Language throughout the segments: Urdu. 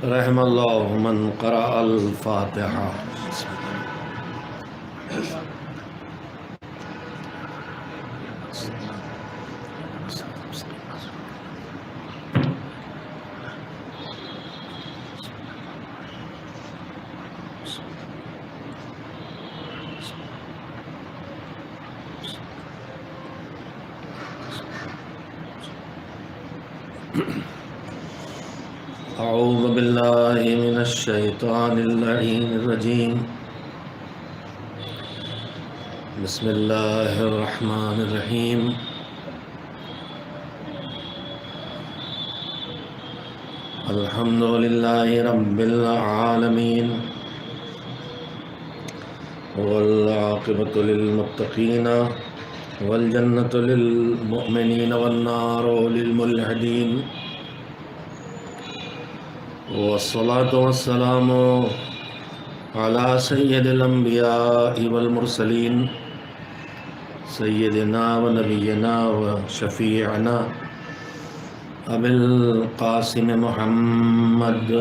رحم اللہ من قرأ الفاتحہ. اعوذ باللہ من الشیطان اللعین الرجیم. بسم اللہ الرحمن الرحیم. الحمد للہ رب العالمین والعاقبۃ للمتقین والجنۃ للمؤمنین والنار للملحدین والصلاة والسلام على سید الانبیاء والمرسلین سیدنا ونبینا وشفیعنا ابی القاسم محمد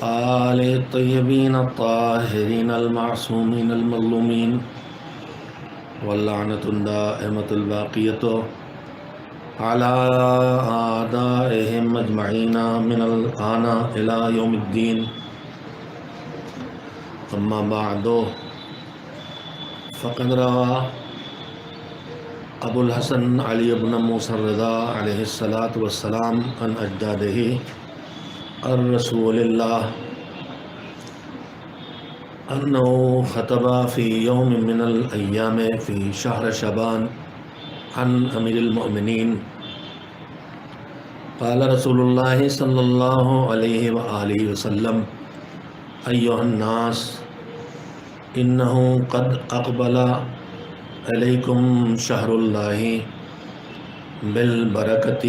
وآل الطیبین الطاہرین المعصومین المظلومین واللعنۃ الدائمۃ الباقیۃ على أعدائهم أجمعين من الآن إلى يوم الدين. أما بعد فقد روى أبو الحسن علي بن موسى الرضا عليه الصلاة والسلام عن أجداده عن رسول الله أنه خطب في يوم من الأيام في شهر شعبان عن امیر المؤمنین قال رسول اللہ صلی اللہ علیہ وآلہ وسلم ایھا الناس انہ قد اقبل علیکم شہر اللہ بالبرکۃ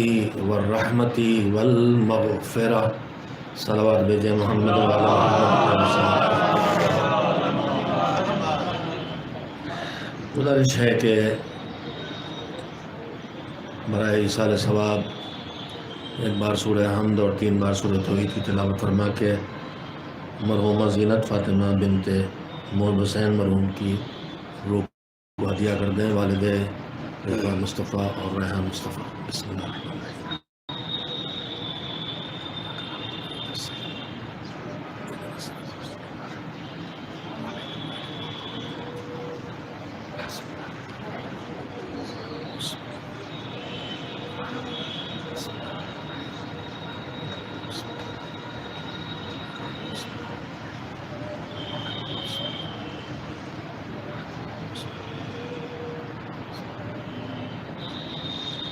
والرحمۃ والمغفرہ. صلوات بھیجیں محمد وعلی محمد. گزارش ہے کہ برائے ایصال ثواب ایک بار سورہ حمد اور 3 بار سورہ توحید کی تلاوت فرما کے مرحومہ زینت فاطمہ بنت محب حسین مرحوم کی روح کو ہدیہ کر دیں. والد رضوان مصطفیٰ اور ریحان مصطفیٰ. بسم اللہ الرحمن الرحیم.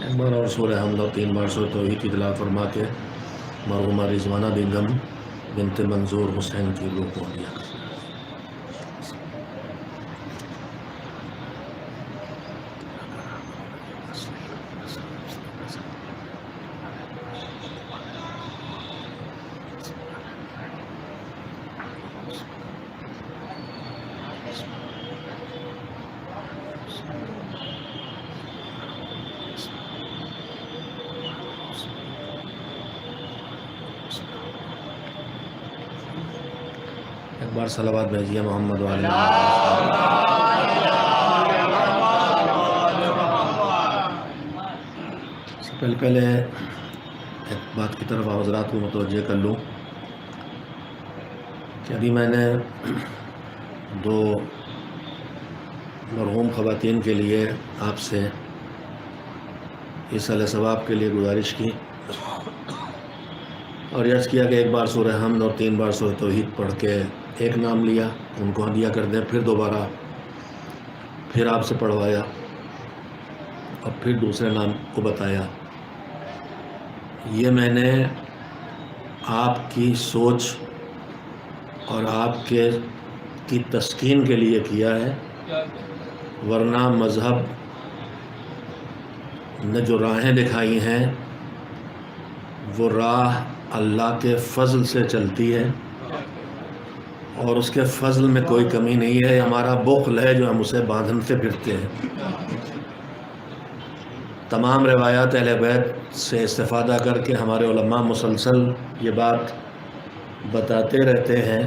ایک بار اور سورہ حمد اور 3 بار سورہ توحید کی تلاوت فرما کے مرحومہ رضوانہ بیگم بنت منظور حسین کی روح کو ہدیہ کر دیں. ایک بار صلوات بھیجیے محمد وعلی محمد. پہلے ایک بات کی طرف حضرات کو متوجہ کر لوں کہ ابھی میں نے 2 مرحوم خواتین کے لیے آپ سے ایصال ثواب کے لیے گزارش کی اور عرض کیا کہ ایک بار سورہ حمد اور 3 بار سورہ توحید پڑھ کے ایک نام لیا ان کو ہدیہ کر دیں. پھر دوبارہ پھر آپ سے پڑھوایا اور پھر دوسرے نام کو بتایا. یہ میں نے آپ کی سوچ اور آپ کی تسکین کے لیے کیا ہے، ورنہ مذہب نے جو راہیں دکھائی ہیں وہ راہ اللہ کے فضل سے چلتی ہے اور اس کے فضل میں کوئی کمی نہیں ہے. ہمارا بخل ہے جو ہم اسے باندھتے پھرتے ہیں. تمام روایات اہل بیت سے استفادہ کر کے ہمارے علماء مسلسل یہ بات بتاتے رہتے ہیں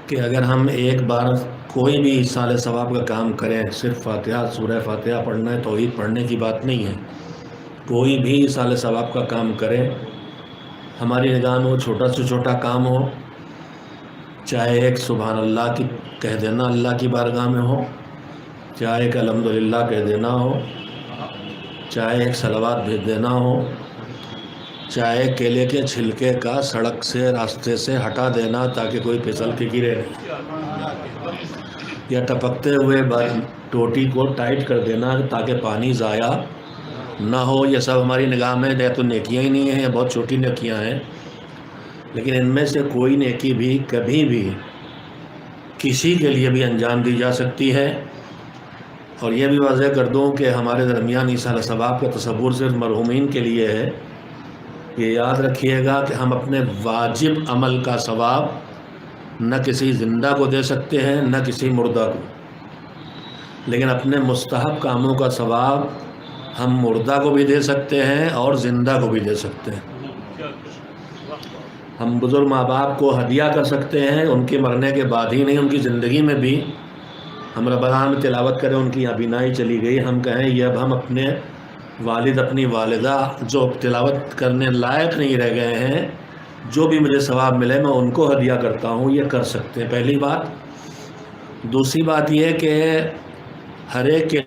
کہ اگر ہم ایک بار کوئی بھی ایصال ثواب کا کام کریں، صرف فاتحہ سورہ فاتحہ پڑھنا ہے، توحید پڑھنے کی بات نہیں ہے، کوئی بھی ایصال ثواب کا کام کریں، ہماری نگاہ میں وہ چھوٹا سے چھوٹا کام ہو، چاہے ایک سبحان اللہ کی کہہ دینا اللہ کی بارگاہ میں ہو، چاہے ایک الحمدللہ کہہ دینا ہو، چاہے ایک صلوات بھیج دینا ہو، چاہے کیلے کے چھلکے کا سڑک سے راستے سے ہٹا دینا تاکہ کوئی پھسل کے گرے، یا ٹپکتے ہوئے ٹوٹی کو ٹائٹ کر دینا تاکہ پانی ضائع نہ ہو، یہ سب ہماری نگاہ میں یا تو نیکیاں ہی نہیں ہیں یا بہت چھوٹی نیکیاں ہیں، لیکن ان میں سے کوئی نیکی بھی کبھی بھی کسی کے لیے بھی انجام دی جا سکتی ہے۔ اور یہ بھی واضح کر دوں کہ ہمارے درمیان ایصال ثواب کا تصور صرف مرحومین کے لیے ہے۔ یہ یاد رکھیے گا کہ ہم اپنے واجب عمل کا ثواب نہ کسی زندہ کو دے سکتے ہیں نہ کسی مردہ کو، لیکن اپنے مستحب کاموں کا ثواب ہم مردہ کو بھی دے سکتے ہیں اور زندہ کو بھی دے سکتے ہیں۔ ہم بزرگ ماں باپ کو ہدیہ کر سکتے ہیں، ان کے مرنے کے بعد ہی نہیں، ان کی زندگی میں بھی ہم رمضان میں تلاوت کریں، ان کی یہاں بینائی چلی گئی، ہم کہیں یہ اب ہم اپنے والد اپنی والدہ جو تلاوت کرنے لائق نہیں رہ گئے ہیں، جو بھی مجھے ثواب ملے میں ان کو ہدیہ کرتا ہوں، یہ کر سکتے ہیں، پہلی بات۔ دوسری بات یہ کہ ہر ایک کے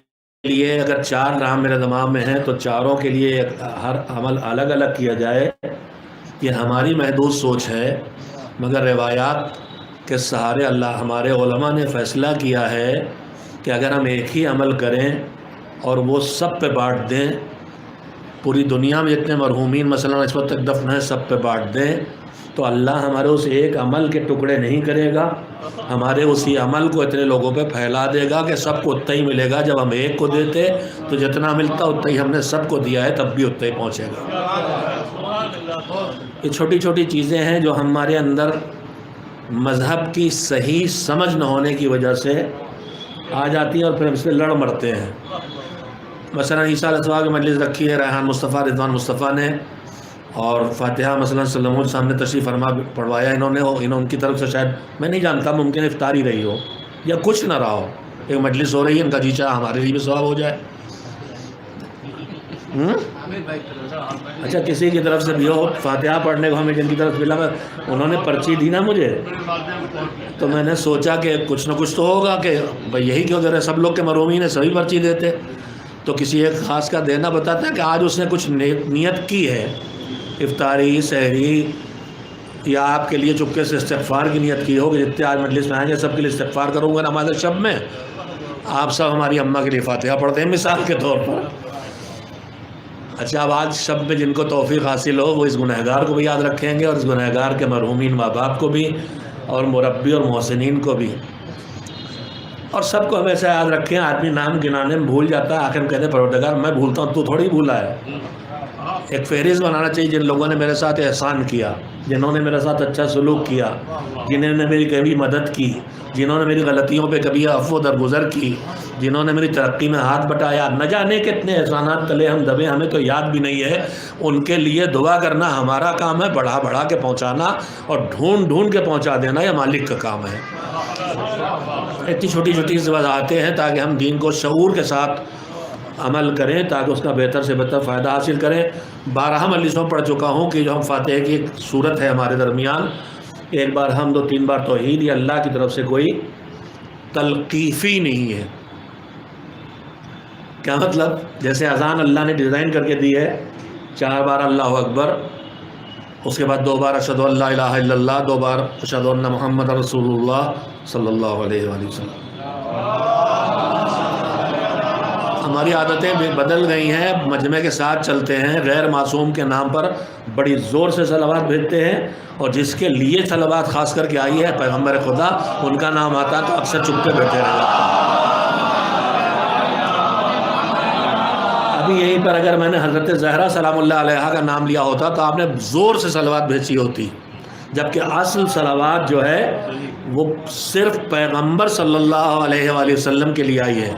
لیے اگر 4 رام میرے دماغ میں ہیں تو چاروں کے لیے ہر عمل الگ الگ کیا جائے، یہ ہماری محدود سوچ ہے، مگر روایات کے سہارے اللہ ہمارے علماء نے فیصلہ کیا ہے کہ اگر ہم ایک ہی عمل کریں اور وہ سب پہ بانٹ دیں، پوری دنیا میں جتنے مرحومین مثلا اس وقت تک دفن ہیں سب پہ بانٹ دیں، تو اللہ ہمارے اس ایک عمل کے ٹکڑے نہیں کرے گا، ہمارے اسی عمل کو اتنے لوگوں پہ پھیلا دے گا کہ سب کو اتنا ہی ملے گا۔ جب ہم ایک کو دیتے تو جتنا ملتا اتنا ہی ہم نے سب کو دیا ہے، تب بھی اتنا ہی پہنچے گا۔ یہ چھوٹی چھوٹی چیزیں ہیں جو ہمارے اندر مذہب کی صحیح سمجھ نہ ہونے کی وجہ سے آ جاتی ہیں اور پھر ہم سے لڑ مرتے ہیں۔ مثلا ایصال ثواب کی مجلس رکھی ہے ریحان مصطفیٰ رضوان مصطفیٰ نے، اور فاتحہ مثلا صلی اللہ علیہ وسلم سامنے تشریف فرما پڑھوایا انہوں نے، ان کی طرف سے شاید میں نہیں جانتا، ممکن افطار ہی رہی ہو یا کچھ نہ رہا ہو، ایک مجلس ہو رہی ہے، ان کا جی چاہا ہمارے لیے بھی ثواب ہو جائے۔ اچھا کسی کی طرف سے بھی ہو فاتحہ پڑھنے کو، ہمیں جن کی طرف ملا، انہوں نے پرچی دی نا مجھے، تو میں نے سوچا کہ کچھ نہ کچھ تو ہوگا کہ بھائی یہی کیوں دے رہے، سب لوگ کے مرحومین ہیں سبھی پرچی دیتے، تو کسی ایک خاص کا دینا بتاتا ہے کہ آج اس نے کچھ نیت کی ہے، افطاری سحری یا آپ کے لیے چپکے سے استغفار کی نیت کی ہو کہ جتنے آج مجلس میں آئیں گے سب کے لیے استغفار کروں گا نماز شب میں، آپ سب ہماری اماں کے لیے فاتحہ پڑھتے ہیں مثال کے طور پر۔ اچھا اب آج شب میں جن کو توفیق حاصل ہو وہ اس گنہگار کو بھی یاد رکھیں گے، اور اس گنہگار کے مرحومین ماں باپ کو بھی، اور مربی اور محسنین کو بھی، اور سب کو ہمیشہ یاد رکھیں۔ آدمی نام گنانے میں بھول جاتا ہے، آخر میں کہتے ہیں پروردگار میں بھولتا ہوں، تو تھوڑی بھولا ہے۔ ایک فہرست بنانا چاہیے جن لوگوں نے میرے ساتھ احسان کیا، جنہوں نے میرے ساتھ اچھا سلوک کیا، جنہوں نے میری کبھی مدد کی، جنہوں نے میری غلطیوں پہ کبھی عفو درگزر کی، جنہوں نے میری ترقی میں ہاتھ بٹایا، نہ جانے کتنے احسانات تلے ہم دبے ہمیں تو یاد بھی نہیں ہے، ان کے لیے دعا کرنا ہمارا کام ہے، بڑھا بڑھا کے پہنچانا اور ڈھونڈ ڈھونڈ کے پہنچا دینا یہ مالک کا کام ہے۔ اتنی چھوٹی چھوٹی وضاحتیں ہیں تاکہ ہم دین کو شعور کے ساتھ عمل کریں، تاکہ اس کا بہتر سے بہتر فائدہ حاصل کریں۔ 12 مجلسوں پڑھ چکا ہوں کہ جو ہم فاتحہ کی ایک صورت ہے ہمارے درمیان، ایک بار حمد و 3 بار توحید، یہ اللہ کی طرف سے کوئی تلقیفی نہیں ہے۔ کیا مطلب؟ جیسے اذان اللہ نے ڈیزائن کر کے دی ہے، 4 بار اللہ اکبر، اس کے بعد 2 بار اشہد ان لا الہ الا اللہ، 2 بار اشہد ان محمد رسول اللہ صلی اللہ علیہ وآلہ وسلم۔ ہماری عادتیں بھی بدل گئی ہیں، مجمع کے ساتھ چلتے ہیں، غیر معصوم کے نام پر بڑی زور سے صلوات بھیجتے ہیں، اور جس کے لیے صلوات خاص کر کے آئی ہے پیغمبر خدا، ان کا نام آتا تو اکثر چپ کے بیٹھے رہ جاتے ہیں۔ ابھی یہیں پر اگر میں نے حضرت زہرا سلام اللہ علیہا کا نام لیا ہوتا تو آپ نے زور سے صلوات بھیجی ہوتی، جبکہ اصل صلوات جو ہے وہ صرف پیغمبر صلی اللہ علیہ وآلہ وسلم کے لیے آئی ہے،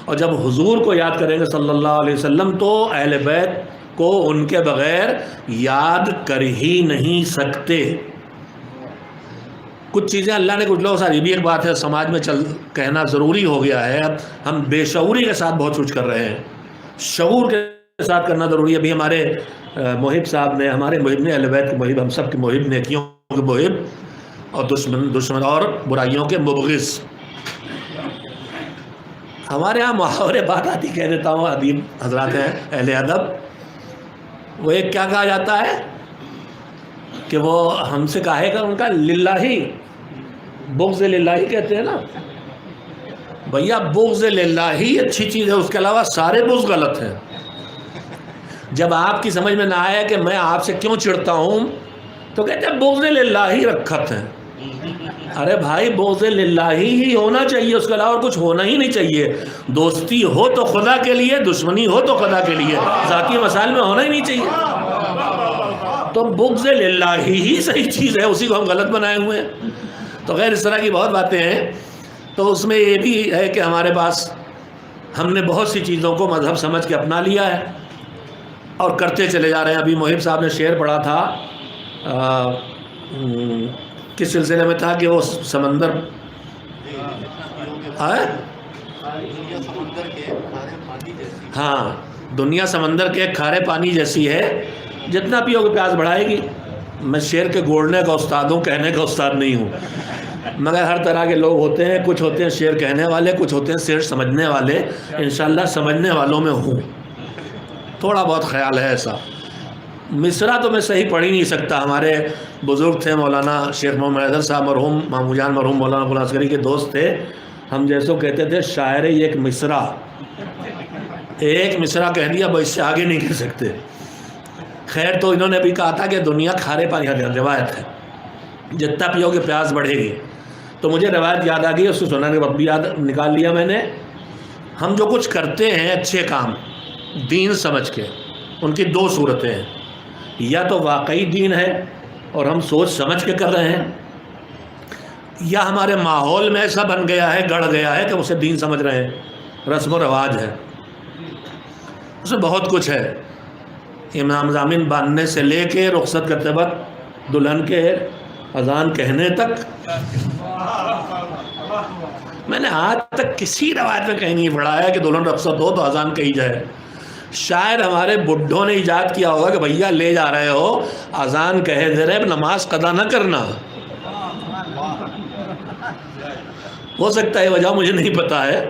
اور جب حضور کو یاد کریں گے صلی اللہ علیہ وسلم تو اہل بیت کو ان کے بغیر یاد کر ہی نہیں سکتے۔ کچھ چیزیں اللہ نے کچھ لوگوں سے، یہ بھی ایک بات ہے سماج میں کہنا ضروری ہو گیا ہے، اب ہم بے شعوری کے ساتھ بہت کچھ کر رہے ہیں، شعور کے ساتھ کرنا ضروری ہے۔ ابھی ہمارے محب صاحب نے، ہمارے محب نے، اہل بیت کے محب، ہم سب کے محب، نیکیوں کے محب اور دشمن اور برائیوں کے مبغض۔ ہمارے ہاں محاورے بات آتی، کہہ دیتا ہوں، ادیب حضرات ہیں اہل ادب، وہ ایک کیا کہا جاتا ہے کہ وہ ہم سے کہے گا ان کا للہی، بغض للہی کہتے ہیں نا، بھیا بغض للہی اچھی چیز ہے، اس کے علاوہ سارے بغض غلط ہیں۔ جب آپ کی سمجھ میں نہ آئے کہ میں آپ سے کیوں چڑھتا ہوں تو کہتے ہیں بغض للہی رکھت ہے۔ ارے بھائی بغض للہی ہی ہونا چاہیے، اس کے علاوہ کچھ ہونا ہی نہیں چاہیے۔ دوستی ہو تو خدا کے لیے، دشمنی ہو تو خدا کے لیے، ذاتی مسائل میں ہونا ہی نہیں چاہیے۔ تو بغض للہی ہی صحیح چیز ہے، اسی کو ہم غلط بنائے ہوئے ہیں۔ تو غیر اس طرح کی بہت باتیں ہیں۔ تو اس میں یہ بھی ہے کہ ہمارے پاس ہم نے بہت سی چیزوں کو مذہب سمجھ کے اپنا لیا ہے اور کرتے چلے جا رہے ہیں۔ ابھی محب صاحب نے شعر پڑھا تھا، کس سلسلے میں تھا کہ وہ سمندر ہاں دنیا سمندر کے کھارے پانی جیسی ہے، جتنا پیو گے پیاس بڑھائے گی۔ میں شعر کے گوڑنے کا استاد ہوں، کہنے کا استاد نہیں ہوں، مگر ہر طرح کے لوگ ہوتے ہیں، کچھ ہوتے ہیں شعر کہنے والے، کچھ ہوتے ہیں شعر سمجھنے والے۔ انشاءاللہ سمجھنے والوں میں ہوں، تھوڑا بہت خیال ہے ایسا۔ مصرع تو میں صحیح پڑھ ہی نہیں سکتا۔ ہمارے بزرگ تھے مولانا شیخ محمد حیدر صاحب مرحوم، مامو جان مرحوم مولانا غلام عسکری کے دوست تھے، ہم جیسو کہتے تھے شاعر ایک مصرع، ایک مصرع کہہ دیا بس اس سے آگے نہیں کہہ سکتے۔ خیر تو انہوں نے بھی کہا تھا کہ دنیا کھارے پانی، روایت ہے، جتنا پیو گے پیاس بڑھے گی۔ تو مجھے روایت یاد آ گئی، اس کو سنانے کے وقت بھی یاد نکال لیا میں نے۔ ہم جو کچھ کرتے ہیں اچھے کام دین سمجھ کے، ان کی دو صورتیں ہیں، یا تو واقعی دین ہے اور ہم سوچ سمجھ کے کر رہے ہیں، یا ہمارے ماحول میں ایسا بن گیا ہے، گڑ گیا ہے کہ اسے دین سمجھ رہے ہیں، رسم و رواج ہے، اس میں بہت کچھ ہے۔ امام ضامن باندھنے سے لے کے رخصت کرتے وقت دلہن کے اذان کہنے تک، میں نے آج تک کسی روایت میں کہیں نہیں پڑھا ہے کہ دلہن رخصت ہو تو اذان کہی جائے۔ شاید ہمارے بڈھوں نے ایجاد کیا ہوگا کہ بھیا لے جا رہے ہو، اذان کہے دے رہے، نماز قضا نہ کرنا۔ ہو سکتا ہے وجہ مجھے نہیں پتا ہے،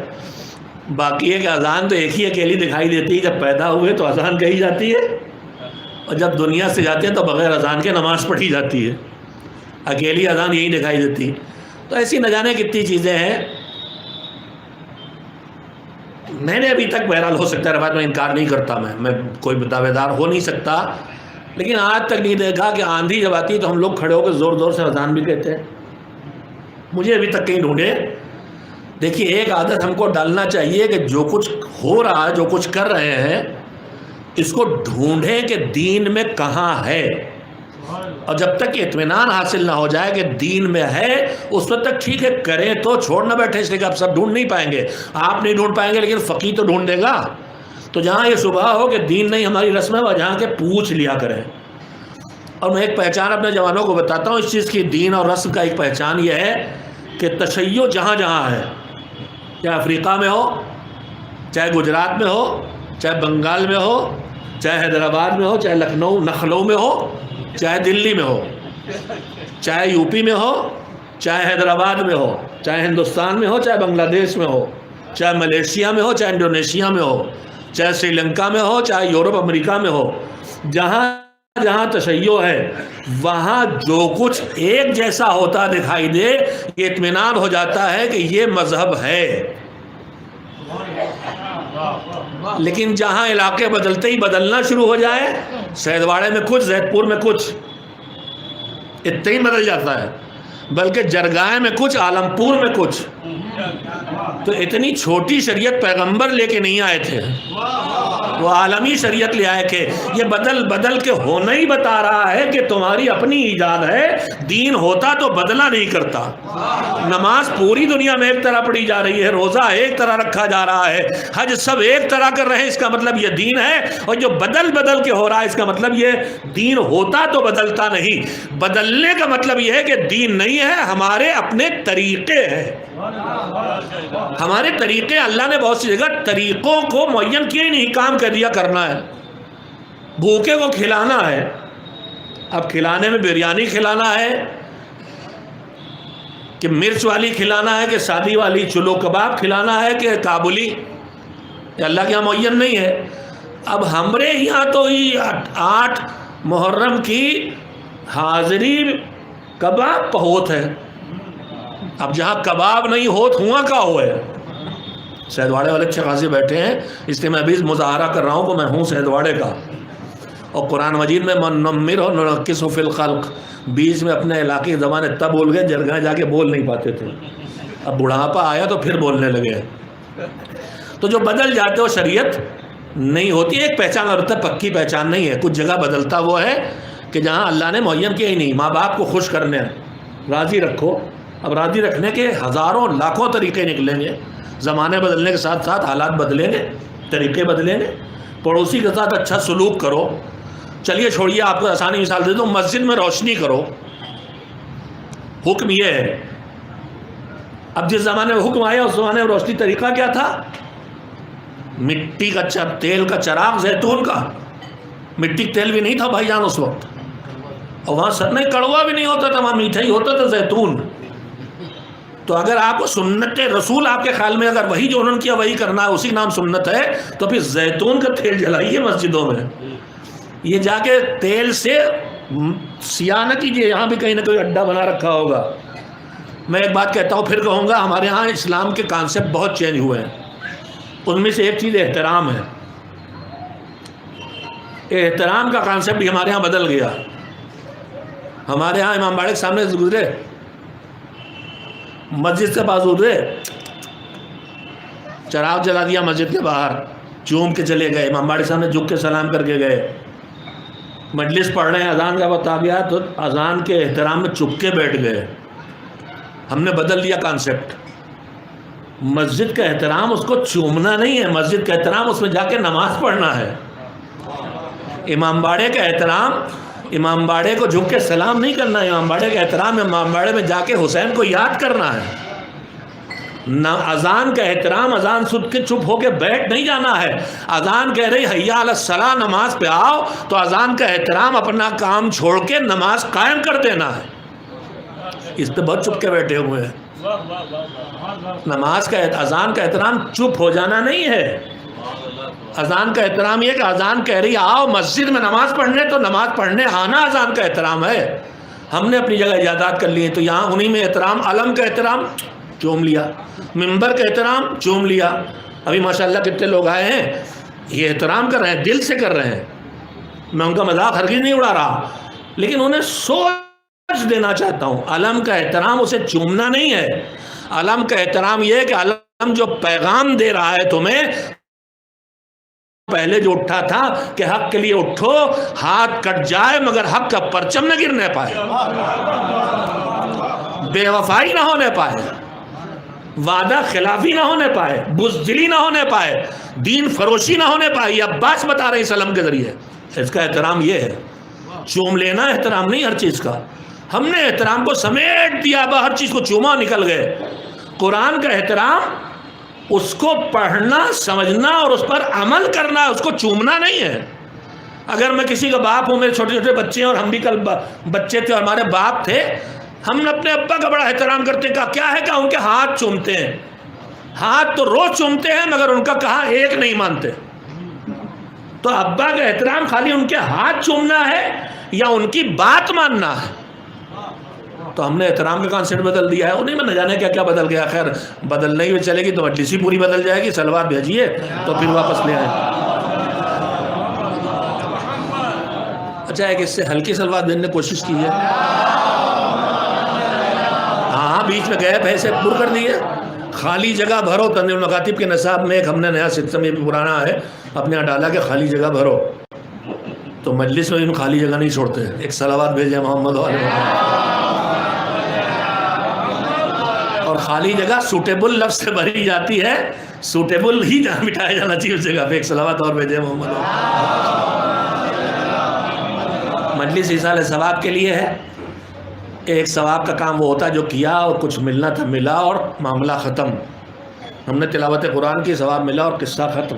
باقی ہے کہ اذان تو ایک ہی اکیلی دکھائی دیتی ہے، جب پیدا ہوئے تو اذان کہی جاتی ہے، اور جب دنیا سے جاتے ہیں تو بغیر اذان کے نماز پڑھی جاتی ہے، اکیلی اذان یہی دکھائی دیتی۔ تو ایسی نہ جانے کتنی چیزیں ہیں۔ میں نے ابھی تک بہرحال، ہو سکتا ہے روایت میں انکار نہیں کرتا، میں کوئی دعوے دار ہو نہیں سکتا، لیکن آج تک نہیں دیکھا کہ آندھی جب آتی تو ہم لوگ کھڑے ہو کے زور زور سے اذان بھی کہتے ہیں۔ مجھے ابھی تک کہیں ڈھونڈے۔ دیکھیے ایک عادت ہم کو ڈالنا چاہیے کہ جو کچھ ہو رہا ہے، جو کچھ کر رہے ہیں، اس کو ڈھونڈیں کہ دین میں کہاں ہے، اور جب تک اطمینان حاصل نہ ہو جائے کہ دین میں ہے، اس وقت تک ٹھیک ہے کریں تو، چھوڑ نہ بیٹھے، اس لیے کہ آپ سب ڈھونڈ نہیں پائیں گے، آپ نہیں ڈھونڈ پائیں گے لیکن فقیہ تو ڈھونڈ دے گا۔ تو جہاں یہ صبح ہو کہ دین نہیں ہماری رسم ہے، وہ جہاں کے پوچھ لیا کریں۔ اور میں ایک پہچان اپنے جوانوں کو بتاتا ہوں اس چیز کی، دین اور رسم کا ایک پہچان یہ ہے کہ تشیع جہاں جہاں ہے، چاہے افریقہ میں ہو، چاہے گجرات میں ہو، چاہے بنگال میں ہو، چاہے حیدرآباد میں ہو، چاہے لکھنؤ میں ہو، چاہے دلی میں ہو، چاہے یو پی میں ہو، چاہے حیدرآباد میں ہو، چاہے ہندوستان میں ہو، چاہے بنگلہ دیش میں ہو، چاہے ملیشیا میں ہو، چاہے انڈونیشیا میں ہو، چاہے سری لنکا میں ہو، چاہے یورپ امریکہ میں ہو، جہاں جہاں تشیع ہے وہاں جو کچھ ایک جیسا ہوتا دکھائی دے، یہ اطمینان ہو جاتا ہے کہ یہ مذہب ہے۔ لیکن جہاں علاقے بدلتے ہی بدلنا شروع ہو جائے، سہدواڑے میں کچھ، زیت پور میں کچھ، اتنا ہی بدل جاتا ہے، بلکہ جرگائے میں کچھ، عالمپور میں کچھ، تو اتنی چھوٹی شریعت پیغمبر لے کے نہیں آئے تھے، وہ عالمی شریعت لے آئے تھے۔ یہ بدل بدل کے ہونا ہی بتا رہا ہے کہ تمہاری اپنی ایجاد ہے، دین ہوتا تو بدلا نہیں کرتا۔ نماز پوری دنیا میں ایک طرح پڑھی جا رہی ہے، روزہ ایک طرح رکھا جا رہا ہے، حج سب ایک طرح کر رہے ہیں، اس کا مطلب یہ دین ہے۔ اور جو بدل بدل کے ہو رہا ہے اس کا مطلب یہ دین ہوتا تو بدلتا نہیں۔ بدلنے کا مطلب یہ ہے کہ دین نہیں ہے، ہمارے اپنے طریقے ہیں، ہمارے طریقے۔ اللہ نے بہت سی جگہ طریقوں کو معین کیا ہی نہیں، کام کر دیا کرنا ہے۔ بھوکے کو کھلانا ہے، اب کھلانے میں بریانی کھلانا ہے کہ مرچ والی کھلانا ہے کہ سادی والی چلو کباب کھلانا ہے کہ کابلی، یہ اللہ کے یہاں معین نہیں ہے۔ اب ہمارے یہاں تو ہی 8 محرم کی حاضری کباب پہوت ہے، اب جہاں کباب نہیں ہوت ہوا کا ہوئے۔ سیدواڑے والے اچھے خاصے بیٹھے ہیں، اس لیے میں ابھی مظاہرہ کر رہا ہوں کہ میں ہوں سیدواڑے کا، اور قرآن مجید میں من نمر و نرکس فی الخلق، بیچ میں اپنے علاقے کی زبان اتنا بول گئے جرگاں جا کے بول نہیں پاتے تھے، اب بڑھاپا آیا تو پھر بولنے لگے۔ تو جو بدل جاتے ہو شریعت نہیں ہوتی، ایک پہچان ہوتا ہے، پکی پہچان نہیں ہے۔ کچھ جگہ بدلتا وہ ہے کہ جہاں اللہ نے معین کیا ہی نہیں۔ ماں باپ کو خوش کرنے راضی رکھو، اب راضی رکھنے کے ہزاروں لاکھوں طریقے نکلیں گے، زمانے بدلنے کے ساتھ ساتھ حالات بدلیں گے، طریقے بدلیں گے۔ پڑوسی کے ساتھ اچھا سلوک کرو۔ چلیے چھوڑیے، آپ کو آسانی مثال دے دوں، مسجد میں روشنی کرو، حکم یہ ہے۔ اب جس زمانے میں حکم آیا اس زمانے میں روشنی طریقہ کیا تھا؟ مٹی کا تیل کا چراغ، زیتون کا، مٹی کا تیل بھی نہیں تھا بھائی جان اس وقت، اور وہاں سر نہیں کڑوا بھی نہیں ہوتا تھا، وہاں میٹھا ہی ہوتا تھا، زیتون۔ تو اگر آپ کو سنت رسول آپ کے خیال میں اگر وہی جو انہوں نے کیا وہی کرنا ہے، اسی نام سنت ہے، تو پھر زیتون کا تیل جلائیے مسجدوں میں۔ یہ جا کے تیل سے سیاہ نہ کیجیے، یہاں بھی کہیں نہ کوئی اڈا بنا رکھا ہوگا۔ میں ایک بات کہتا ہوں پھر کہوں گا، ہمارے ہاں اسلام کے کانسیپٹ بہت چینج ہوئے ہیں، ان میں سے ایک چیز احترام ہے۔ احترام کا کانسیپٹ بھی ہمارے ہاں بدل گیا۔ ہمارے ہاں امام باڑے کے سامنے سے گزرے، مسجد سے پاس گزرے، چراغ جلا دیا مسجد کے باہر، چوم کے چلے گئے، امام باڑے کے سامنے جھک کے سلام کر کے گئے۔ مجلس پڑھ رہے ہیں، اذان کا وقت آ گیا تو اذان کے احترام میں چپ کے بیٹھ گئے۔ ہم نے بدل دیا کانسیپٹ۔ مسجد کا احترام اس کو چومنا نہیں ہے، مسجد کا احترام اس میں جا کے نماز پڑھنا ہے۔ امام باڑے کا احترام، امام باڑے کو جھک کے سلام نہیں کرنا ہے، امام باڑے کا احترام امام باڑے میں جا کے حسین کو یاد کرنا ہے۔ اذان کا احترام، اذان سن کے چپ ہو کے بیٹھ نہیں جانا ہے۔ اذان کہہ رہی حی علی الصلاۃ، نماز پہ آؤ، تو اذان کا احترام اپنا کام چھوڑ کے نماز قائم کر دینا ہے۔ اس پہ بہت چپ کے بیٹھے ہوئے ہیں۔ نماز کا اذان کا احترام چپ ہو جانا نہیں ہے، اذان کا احترام یہ کہ اذان کہہ رہی آؤ مسجد میں نماز پڑھنے، تو نماز پڑھنے آنا اذان کا احترام ہے۔ ہم نے اپنی جگہ ایجادات کر لی ہیں، تو یہاں انہی میں احترام، علم کا احترام چوم لیا، منبر کا احترام چوم لیا۔ ابھی ماشاءاللہ کتنے لوگ آئے ہیں، یہ احترام کر رہے ہیں، دل سے کر رہے ہیں، میں ان کا مذاق ہرگز نہیں اڑا رہا، لیکن انہیں سوچ دینا چاہتا ہوں، علم کا احترام اسے چومنا نہیں ہے۔ علم کا احترام یہ ہے کہ علم جو پیغام دے رہا ہے تمہیں، پہلے جو اٹھا تھا کہ حق کے لیے اٹھو، ہاتھ کٹ جائے مگر حق کا پرچم نہ گرنے پائے، بے وفائی نہ ہونے پائے، وعدہ خلافی نہ ہونے پائے، بزدلی نہ ہونے پائے، دین فروشی نہ ہونے پائے۔ یہ عباس بتا رہے ہیں سلام کے ذریعے۔ اس کا احترام یہ ہے، چوم لینا احترام نہیں ہر چیز کا۔ ہم نے احترام کو سمیٹ دیا، ہر چیز کو چوما، نکل گئے۔ قرآن کا احترام اس کو پڑھنا، سمجھنا اور اس پر عمل کرنا، اس کو چومنا نہیں ہے۔ اگر میں کسی کا باپ ہوں، میرے چھوٹے چھوٹے بچے ہیں اور ہم بھی کل بچے تھے اور ہمارے باپ تھے، ہم اپنے ابا کا بڑا احترام کرتے ہیں، کیا ہے کہ ان کے ہاتھ چومتے ہیں، ہاتھ تو روز چومتے ہیں مگر ان کا کہا ایک نہیں مانتے۔ تو ابا کا احترام خالی ان کے ہاتھ چومنا ہے یا ان کی بات ماننا ہے؟ تو ہم نے احترام کا کانسیپٹ بدل دیا ہے، انہیں میں نہ جانے کیا کیا بدل گیا۔ خیر بدلنے ہی چلے گی تو مجلس ہی پوری بدل جائے گی، سلوات بھیجیے تو پھر واپس لے آئیں۔ اچھا ایک اس سے ہلکی سلوات بھیجنے کی کوشش کی ہے، ہاں بیچ میں گئے پیسے پر کر دیے، خالی جگہ بھرو. تنظیم المکاتب کے نصاب میں ایک ہم نے نیا سسٹم، یہ بھی پرانا ہے، اپنے یہاں ڈالا کہ خالی جگہ بھرو. تو مجلس میں بھی خالی جگہ نہیں چھوڑتے. ایک صلوات بھیجیں محمد علیہ محمد. اور خالی جگہ سوٹیبل لفظ سے بھری جاتی ہے، سوٹیبل ہی جہاں مٹایا جانا چاہیے اس جگہ پہ. ایک صلوات اور بھیجیں محمد. مجلس ایصال ثواب کے لیے ہے. ایک ثواب کا کام وہ ہوتا ہے جو کیا اور کچھ ملنا تھا ملا اور معاملہ ختم. ہم نے تلاوت قرآن کی، ثواب ملا اور قصہ ختم.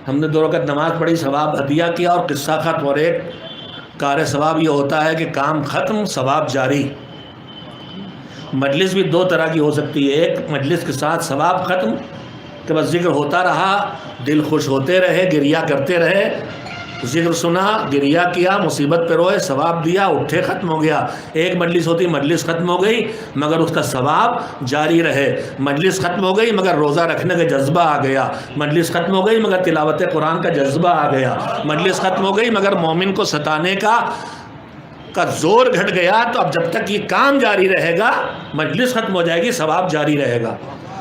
ہم نے 2 رکعت نماز پڑھی، ثواب ہدیہ کیا اور قصہ ختم. اور ایک کار ثواب یہ ہوتا ہے کہ کام ختم، ثواب جاری. مجلس بھی 2 طرح کی ہو سکتی ہے. ایک مجلس کے ساتھ ثواب ختم کہ بس ذکر ہوتا رہا، دل خوش ہوتے رہے، گریہ کرتے رہے. ذکر سنا، گریہ کیا، مصیبت پہ روئے، ثواب دیا، اٹھے، ختم ہو گیا. ایک مجلس ہوتی، مجلس ختم ہو گئی مگر اس کا ثواب جاری رہے. مجلس ختم ہو گئی مگر روزہ رکھنے کا جذبہ آ گیا. مجلس ختم ہو گئی مگر تلاوت قرآن کا جذبہ آ گیا. مجلس ختم ہو گئی مگر مومن کو ستانے کا زور گھٹ گیا. تو اب جب تک یہ کام جاری رہے گا، مجلس ختم ہو جائے گی، ثواب جاری رہے گا.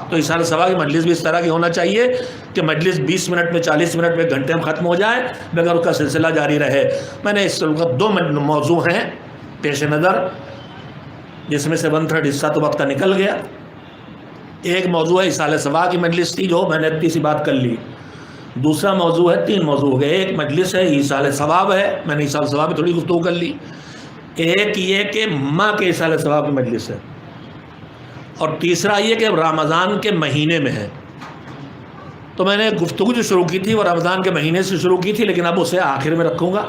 تو ایصال ثواب کی مجلس بھی اس طرح کی ہونا چاہیے کہ مجلس 20 منٹ میں، 40 منٹ میں، گھنٹے میں ختم ہو جائے مگر اس کا سلسلہ جاری رہے. میں نے اس وقت 2 موضوع ہیں پیش نظر، جس میں سے 1/3 حصہ تو وقت نکل گیا. ایک موضوع ہے ایصال ثواب کی مجلس تھی، جو میں نے اتنی سی بات کر لی. دوسرا موضوع ہے، 3 موضوع ہو گئے. ایک مجلس ہے، ایصال ثواب ہے، میں نے ایصال ثواب میں تھوڑی گفتگو کر لی. ایک یہ کہ ماں کے ایصال ثواب کی مجلس ہے. اور تیسرا یہ کہ رمضان کے مہینے میں ہے. تو میں نے گفتگو جو شروع کی تھی وہ رمضان کے مہینے سے شروع کی تھی، لیکن اب اسے آخر میں رکھوں گا.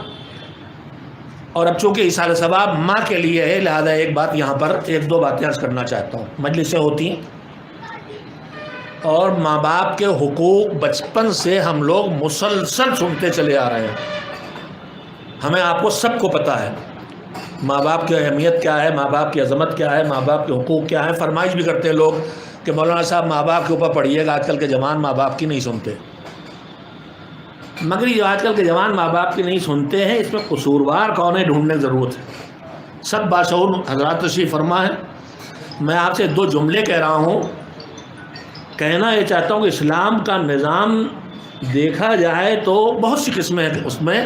اور اب چونکہ ایصال ثواب ماں کے لیے ہے، لہذا ایک بات یہاں پر 1-2 باتیں عرض کرنا چاہتا ہوں. مجلسیں ہوتی ہیں اور ماں باپ کے حقوق بچپن سے ہم لوگ مسلسل سنتے چلے آ رہے ہیں. ہمیں، آپ کو سب کو پتہ ہے ماں باپ کی اہمیت کیا ہے، ماں باپ کی عظمت کیا ہے، ماں باپ کے حقوق کیا ہیں. فرمائش بھی کرتے ہیں لوگ کہ مولانا صاحب ماں باپ کے اوپر پڑھیے گا. آج کل کے جوان ماں باپ کی نہیں سنتے. مگر یہ آج کل کے جوان ماں باپ کی نہیں سنتے ہیں، اس میں قصوروار کون ہے ڈھونڈنے کی ضرورت ہے. سب باشعور حضرات تشریف فرما ہے. میں آپ سے 2 جملے کہہ رہا ہوں. کہنا یہ چاہتا ہوں کہ اسلام کا نظام دیکھا جائے تو بہت سی قسمیں ہیں. اس میں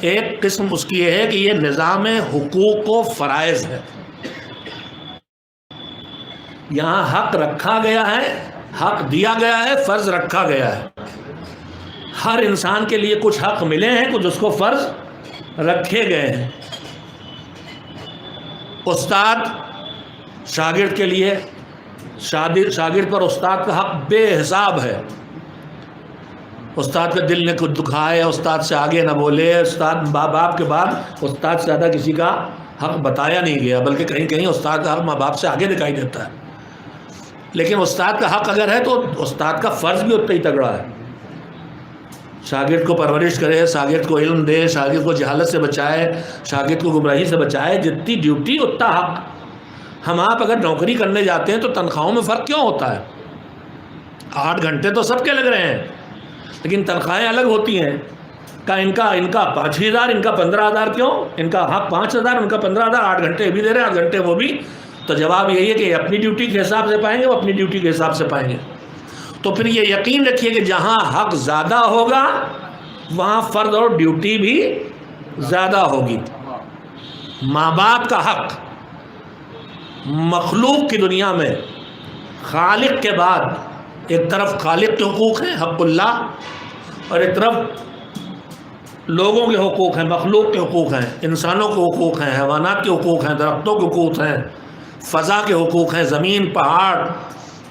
ایک قسم اس کی یہ ہے کہ یہ نظام حقوق و فرائض ہے. یہاں حق رکھا گیا ہے، حق دیا گیا ہے، فرض رکھا گیا ہے. ہر انسان کے لیے کچھ حق ملے ہیں، کچھ اس کو فرض رکھے گئے ہیں. استاد شاگرد کے لیے، شاگرد پر استاد کا حق بے حساب ہے. استاد کا دل نے کچھ دکھائے، استاد سے آگے نہ بولے. استاد ماں باپ کے بعد استاد سے زیادہ کسی کا حق بتایا نہیں گیا، بلکہ کہیں کہیں استاد کا حق ماں باپ سے آگے دکھائی دیتا ہے. لیکن استاد کا حق اگر ہے تو استاد کا فرض بھی اتنا ہی تگڑا ہے. شاگرد کو پرورش کرے، شاگرد کو علم دے، شاگرد کو جہالت سے بچائے، شاگرد کو گمراہی سے بچائے. جتنی ڈیوٹی اتنا حق. ہم آپ اگر نوکری کرنے جاتے ہیں تو تنخواہوں میں فرق کیوں ہوتا ہے؟ 8 گھنٹے تو سب کے لگ رہے ہیں، لیکن تنخواہیں الگ ہوتی ہیں. ان کا 5,000، ان کا 15,000. کیوں؟ ان کا حق 5,000، ان کا 15,000. 8 گھنٹے بھی دے رہے ہیں، 8 گھنٹے وہ بھی. تو جواب یہی ہے کہ اپنی ڈیوٹی کے حساب سے پائیں گے، وہ اپنی ڈیوٹی کے حساب سے پائیں گے. تو پھر یہ یقین رکھیے کہ جہاں حق زیادہ ہوگا وہاں فرض اور ڈیوٹی بھی زیادہ ہوگی. ماں باپ کا حق مخلوق کی دنیا میں خالق کے بعد ایک طرف خالق کے حقوق ہیں، حق اللہ، اور ایک طرف لوگوں کے حقوق ہیں، مخلوق کے حقوق ہیں، انسانوں کے حقوق ہیں، حیوانات کے حقوق ہیں، درختوں کے حقوق ہیں، فضا کے حقوق ہیں، زمین، پہاڑ،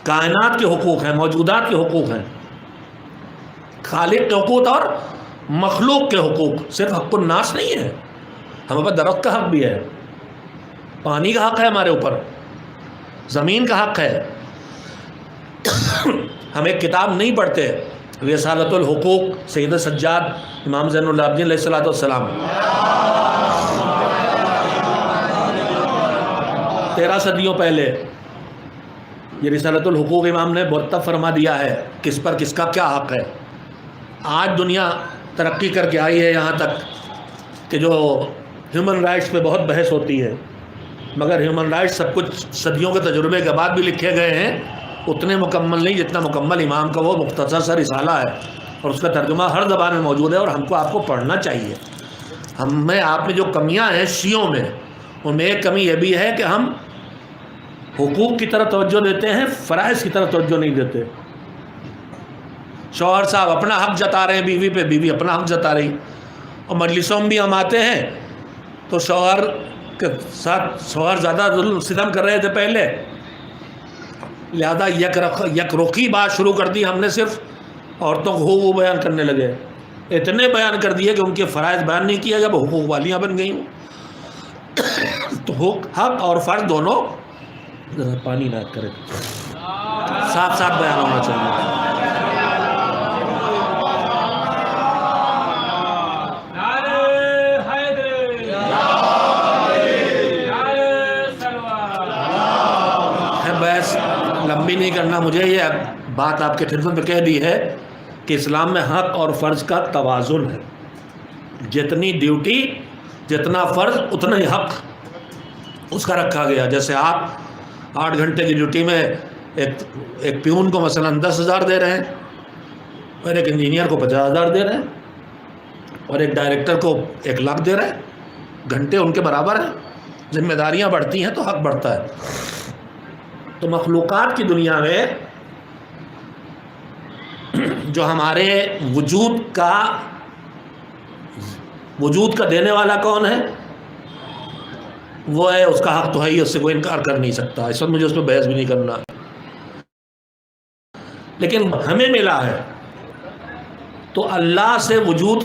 کائنات کے حقوق ہیں، موجودات کے حقوق ہیں. خالق کے حقوق اور مخلوق کے حقوق. صرف حق الناس نہیں ہے، ہمارے پاس درخت کا حق بھی ہے، پانی کا حق ہے ہمارے اوپر، زمین کا حق ہے. ہم ایک کتاب نہیں پڑھتے، رسالۃ الحقوق، سید سجاد امام زین العابدین علیہ الصلوۃ والسلام، 13 صدیوں پہلے یہ رسالۃ الحقوق امام نے مرتب فرما دیا ہے کس پر کس کا کیا حق ہے. آج دنیا ترقی کر کے آئی ہے یہاں تک کہ جو ہیومن رائٹس پہ بہت بحث ہوتی ہے، مگر ہیومن رائٹس سب کچھ صدیوں کے تجربے کے بعد بھی لکھے گئے ہیں اتنے مکمل نہیں جتنا مکمل امام کا وہ مختصر سا رسالہ ہے، اور اس کا ترجمہ ہر زبان میں موجود ہے، اور ہم کو آپ کو پڑھنا چاہیے۔ ہم میں آپ میں جو کمیاں ہیں شیعوں میں، ان میں ایک کمی یہ بھی ہے کہ ہم حقوق کی طرف توجہ دیتے ہیں، فرائض کی طرف توجہ نہیں دیتے۔ شوہر صاحب اپنا حق جتا رہے ہیں بیوی پہ، بیوی اپنا حق جتا رہی، اور مجلسوں میں بھی ہم آتے ہیں تو شوہر کے ساتھ شوہر زیادہ ظلم ستم کر رہے تھے پہلے، لہذا یک رخی بات شروع کر دی ہم نے، صرف عورتوں کو حقوق بیان کرنے لگے، اتنے بیان کر دیے کہ ان کے فرائض بیان نہیں کیا جب حقوق والیاں بن گئیں۔ تو حق اور فرض دونوں، ذرا پانی نہ کرے، ساتھ ساتھ بیان ہونا چاہیے۔ بحث لمبی نہیں کرنا، مجھے یہ بات آپ کے خدمت میں کہہ دی ہے کہ اسلام میں حق اور فرض کا توازن ہے، جتنی ڈیوٹی جتنا فرض اتنا ہی حق اس کا رکھا گیا۔ جیسے آپ 8 گھنٹے کی ڈیوٹی میں ایک پیون کو مثلا 10,000 دے رہے ہیں، اور ایک انجینئر کو 50,000 دے رہے ہیں، اور ایک ڈائریکٹر کو 1,00,000 دے رہے ہیں، گھنٹے ان کے برابر ہیں، ذمہ داریاں بڑھتی ہیں تو حق بڑھتا ہے۔ تو مخلوقات کی دنیا میں جو ہمارے وجود کا دینے والا کون ہے؟ وہ ہے، اس کا حق تو ہے ہی، اس سے کوئی انکار کر نہیں سکتا، اس وقت مجھے اس پہ بحث بھی نہیں کرنا۔ لیکن ہمیں ملا ہے تو اللہ سے وجود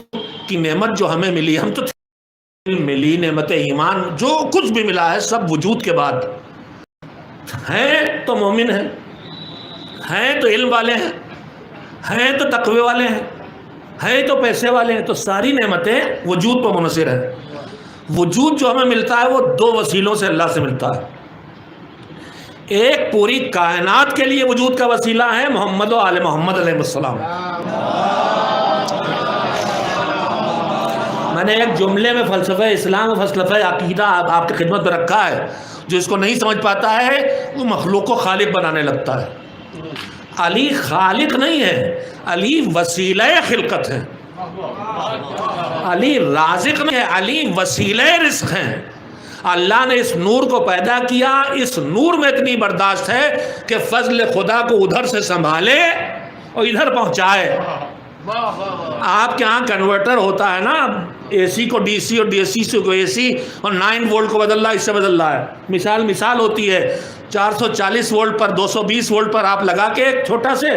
کی نعمت جو ہمیں ملی، ہم تو ملی نعمت ایمان، جو کچھ بھی ملا ہے سب وجود کے بعد ہیں، تو مومن ہیں تو علم والے ہیں تو تقوی والے ہیں تو پیسے والے ہیں، تو ساری نعمتیں وجود پر منحصر ہیں۔ وجود جو ہمیں ملتا ہے وہ 2 وسیلوں سے اللہ سے ملتا ہے۔ ایک پوری کائنات کے لیے وجود کا وسیلہ ہے محمد و آل محمد علیہ السلام۔ میں نے ایک جملے میں فلسفہ اسلام و فلسفہ عقیدہ آپ کی خدمت میں رکھا ہے، جو اس کو نہیں سمجھ پاتا ہے وہ مخلوق کو خالق بنانے لگتا ہے۔ علی خالق نہیں ہے، علی وسیلہ خلقت ہے، علی رازق نہیں ہے، علی وسیلہ رزق ہیں۔ اللہ نے اس نور کو پیدا کیا، اس نور میں اتنی برداشت ہے کہ فضل خدا کو ادھر سے سنبھالے اور ادھر پہنچائے۔ آپ کے ہاں کنورٹر ہوتا ہے نا، اے سی کو ڈی سی اور ڈی سی کو اے سی، اور 9 وولٹ کو بدل رہا ہے، اس سے بدل رہا ہے۔ مثال ہوتی ہے 440 وولٹ پر 220 وولٹ پر آپ لگا کے ایک چھوٹا سے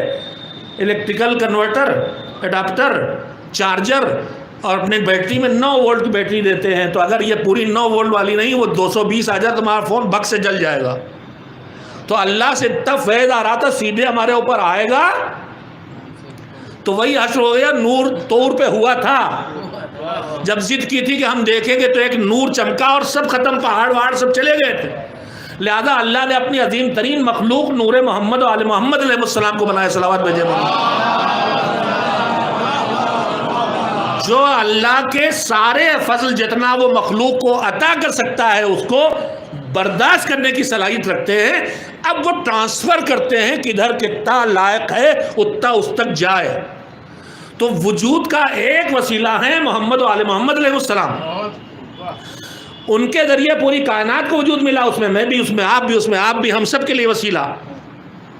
الیکٹریکل کنورٹر، اڈاپٹر، چارجر، اور اپنے بیٹری میں 9 وولٹ کی بیٹری دیتے ہیں، تو اگر یہ پوری 9 وولٹ والی نہیں، وہ 220 آ جائے تو ہمارا فون بگ سے جل جائے گا۔ تو اللہ سے اتنا فیض آ رہا تھا، سیدھے ہمارے اوپر آئے گا تو وہی حشر ہو گیا۔ نور طور پہ ہوا تھا، جب ضد کی تھی کہ ہم دیکھیں گے تو ایک نور چمکا اور سب ختم، پہاڑ وہاڑ سب چلے گئے تھے۔ لہذا اللہ نے اپنی عظیم ترین مخلوق نور محمد و آل محمد علیہ السلام کو بنایا، صلوات بھیجے۔ جو اللہ کے سارے فضل جتنا وہ مخلوق کو عطا کر سکتا ہے اس کو برداشت کرنے کی صلاحیت رکھتے ہیں، اب وہ ٹرانسفر کرتے ہیں کہ ادھر کتنا لائق ہے اتنا اس تک جائے۔ تو وجود کا ایک وسیلہ ہے محمد و آل محمد علیہ السلام، ان کے ذریعے پوری کائنات کو وجود ملا، اس میں میں بھی، اس میں آپ بھی، اس میں آپ بھی، ہم سب کے لیے وسیلہ،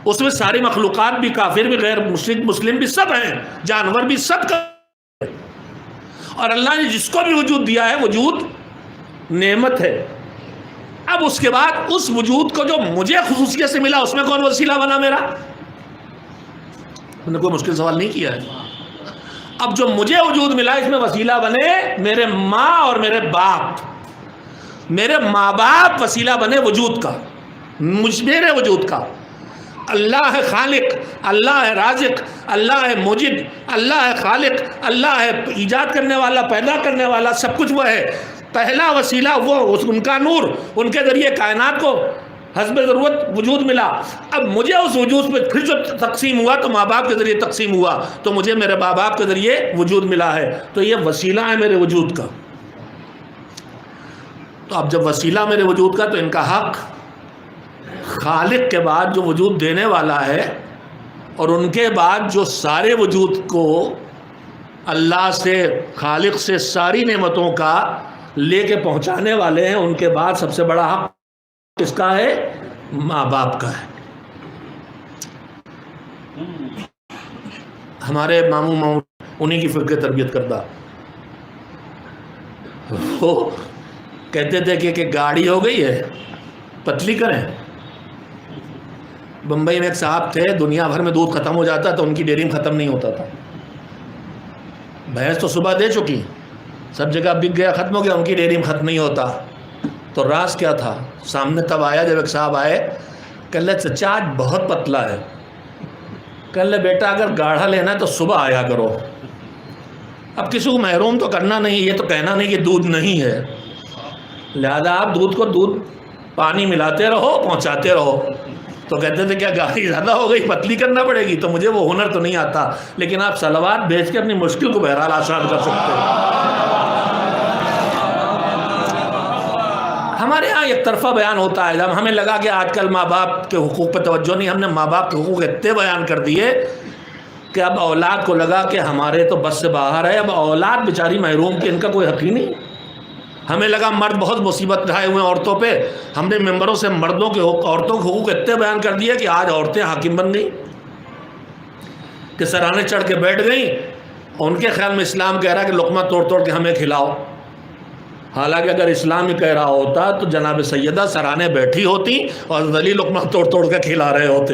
اس میں ساری مخلوقات بھی، کافر بھی، غیر مشرک مسلم بھی، سب ہیں، جانور بھی، سب کا۔ اور اللہ نے جس کو بھی وجود دیا ہے وجود نعمت ہے۔ اب اس کے بعد اس وجود کو جو مجھے خصوصیت سے ملا اس میں کون وسیلہ بنا میرا؟ میں نے کوئی مشکل سوال نہیں کیا ہے۔ اب جو مجھے وجود ملا اس میں وسیلہ بنے میرے ماں اور میرے باپ، میرے ماں باپ وسیلہ بنے وجود کا، میرے وجود کا۔ اللہ ہے خالق، اللہ ہے رازق، اللہ ہے موجد، اللہ ہے خالق، اللہ ہے ایجاد کرنے والا، پیدا کرنے والا، سب کچھ وہ ہے۔ پہلا وسیلہ وہ، ان کا نور، ان کے ذریعے کائنات کو حسب ضرورت وجود ملا۔ اب مجھے اس وجود پہ پھر جو تقسیم ہوا تو ماں باپ کے ذریعے تقسیم ہوا، تو مجھے میرے ماں باپ کے ذریعے وجود ملا ہے، تو یہ وسیلہ ہے میرے وجود کا۔ تو اب جب وسیلہ میرے وجود کا تو ان کا حق خالق کے بعد جو وجود دینے والا ہے اور ان کے بعد جو سارے وجود کو اللہ سے، خالق سے ساری نعمتوں کا لے کے پہنچانے والے ہیں، ان کے بعد سب سے بڑا حق کس کا ہے؟ ماں باپ کا ہے۔ ہمارے ماموں انہی کی فکر تربیت کردہ، وہ کہتے تھے کہ گاڑی ہو گئی ہے پتلی کریں۔ بمبئی میں ایک صاحب تھے، دنیا بھر میں دودھ ختم ہو جاتا تو ان کی ڈیری میں ختم نہیں ہوتا تھا۔ بھینس تو صبح دے چکی، سب جگہ بک گیا، ختم ہو گیا، ان کی ڈیری میں ختم نہیں ہوتا۔ تو راز کیا تھا؟ سامنے تب آیا جب ایک صاحب آئے، کہہ لے چچا آج بہت پتلا ہے، کہہ لے بیٹا اگر گاڑھا لینا ہے تو صبح آیا کرو۔ اب کسی کو محروم تو کرنا نہیں، یہ تو کہنا نہیں کہ دودھ نہیں ہے، لہذا آپ دودھ کو پانی ملاتے رہو، پہنچاتے رہو۔ تو کہتے تھے کیا گاڑی زیادہ ہو گئی، پتلی کرنا پڑے گی؟ تو مجھے وہ ہنر تو نہیں آتا، لیکن آپ صلوات بھیج کے اپنی مشکل کو بہرحال آسان کر سکتے ہیں۔ ہمارے ہاں ایک طرفہ بیان ہوتا ہے، جب ہمیں لگا کہ آج کل ماں باپ کے حقوق پہ توجہ نہیں، ہم نے ماں باپ کے حقوق اتنے بیان کر دیے کہ اب اولاد کو لگا کہ ہمارے تو بس سے باہر ہے، اب اولاد بیچاری محروم کی، ان کا کوئی حق ہی نہیں۔ ہمیں لگا مرد بہت مصیبت اٹھائے ہوئے ہیں عورتوں پہ، ہم نے ممبروں سے مردوں کے عورتوں کے حقوق اتنے بیان کر دیے کہ آج عورتیں حاکم بن گئیں کہ سرانے چڑھ کے بیٹھ گئیں۔ ان کے خیال میں اسلام کہہ رہا ہے کہ لقمہ توڑ توڑ کے ہمیں کھلاؤ، حالانکہ اگر اسلام ہی کہہ رہا ہوتا تو جناب سیدہ سرانے بیٹھی ہوتی اور علی لقمہ توڑ توڑ کے کھلا رہے ہوتے۔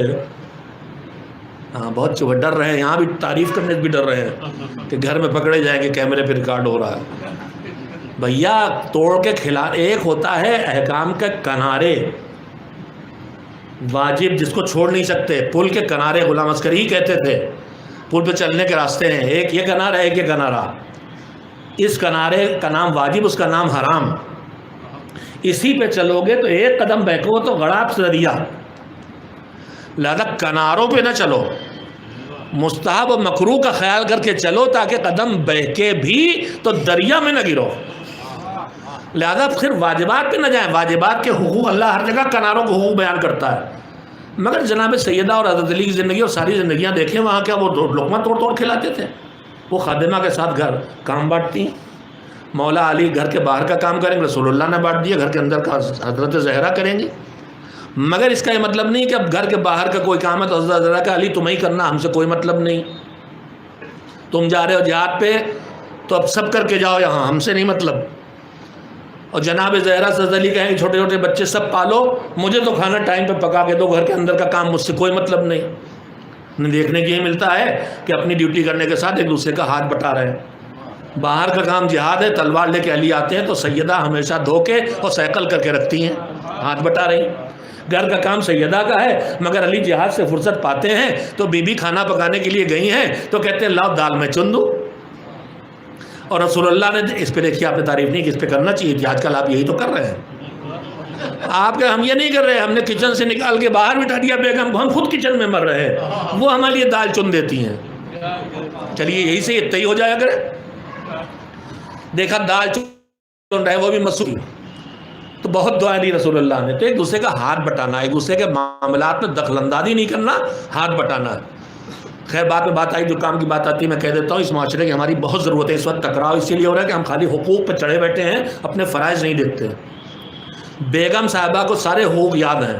ہاں بہت ڈر رہے ہیں، یہاں بھی تعریف کرنے بھی ڈر رہے ہیں کہ گھر میں پکڑے جائیں گے، کیمرے پہ ریکارڈ ہو رہا ہے۔ بھیا توڑ کے کھلا، ایک ہوتا ہے احکام کے کنارے واجب جس کو چھوڑ نہیں سکتے، پل کے کنارے غلام عسکری ہی کہتے تھے، پل پہ چلنے کے راستے ہیں، ایک یہ کنارہ ایک یہ کنارہ، اس کنارے کا نام واجب، اس کا نام حرام، اسی پہ چلو گے تو ایک قدم بہکو تو غڑاب سے دریا، لہذا کناروں پہ نہ چلو، مستحب و مکروہ کا خیال کر کے چلو تاکہ قدم بہکے بھی تو دریا میں نہ گرو، لہذا پھر واجبات پہ نہ جائیں۔ واجبات کے حقوق اللہ ہر جگہ کناروں کے حقوق بیان کرتا ہے، مگر جناب سیدہ اور حضرت علی کی زندگی اور ساری زندگیاں دیکھیں، وہاں کیا وہ لقمہ توڑ توڑ کھلاتے تھے؟ وہ خادمہ کے ساتھ گھر کام بانٹتی ہیں، مولا علی گھر کے باہر کا کام کریں گے، رسول اللہ نے بانٹ دیا، گھر کے اندر کا حضرت زہرا کریں گے، مگر اس کا یہ مطلب نہیں کہ اب گھر کے باہر کا کوئی کام ہے تو حضرت زہرا کا علی تمہیں کرنا، ہم سے کوئی مطلب نہیں، تم جا رہے ہو جہاد پہ تو اب سب کر کے جاؤ، یہاں ہم سے نہیں مطلب۔ اور جناب زہرا سے علی کہیں چھوٹے چھوٹے بچے سب پالو، مجھے تو کھانا ٹائم پہ پکا کے دو، گھر کے اندر کا کام مجھ سے کوئی مطلب نہیں۔ دیکھنے کی یہ ملتا ہے کہ اپنی ڈیوٹی کرنے کے ساتھ ایک دوسرے کا ہاتھ بٹا رہے ہیں۔ باہر کا کام جہاد ہے، تلوار لے کے علی آتے ہیں تو سیدہ ہمیشہ دھو کے اور سیکل کر کے رکھتی ہیں، ہاتھ بٹا رہی ہیں۔ گھر کا کام سیدہ کا ہے، مگر علی جہاد سے فرصت پاتے ہیں تو بی بی کھانا پکانے کے لیے گئی ہیں تو کہتے ہیں لاؤ دال میں چن دو، اور رسول اللہ نے اس پہ دیکھیے، آپ نے تعریف نہیں کہ اس پہ کرنا چاہیے تھی، آج کل آپ یہی تو کر رہے ہیں۔ آپ کے ہم یہ نہیں کر رہے، ہم نے کچن سے نکال کے باہر بٹھا دیا بیگم کو، ہم خود کچن میں مر رہے ہیں، وہ ہمارے لیے دال چن دیتی ہیں۔ چلیے یہی سے اتنا ہی ہو جایا کرے، دیکھا دال چن رہے وہ بھی مسئول، تو بہت دعائیں دی رسول اللہ نے۔ تو ایک دوسرے کا ہاتھ بٹانا، ایک دوسرے کے معاملات میں دخل اندازی نہیں کرنا، ہاتھ بٹانا ہے۔ خیر بعد میں بات آئی، جو کام کی بات آتی ہے میں کہہ دیتا ہوں، اس معاشرے کی ہماری بہت ضرورت ہے۔ اس وقت ٹکراؤ اسی لیے ہو رہا ہے کہ ہم خالی حقوق پہ چڑھے بیٹھے ہیں، اپنے فرائض نہیں دیکھتے۔ بیگم صاحبہ کو سارے حقوق یاد ہیں،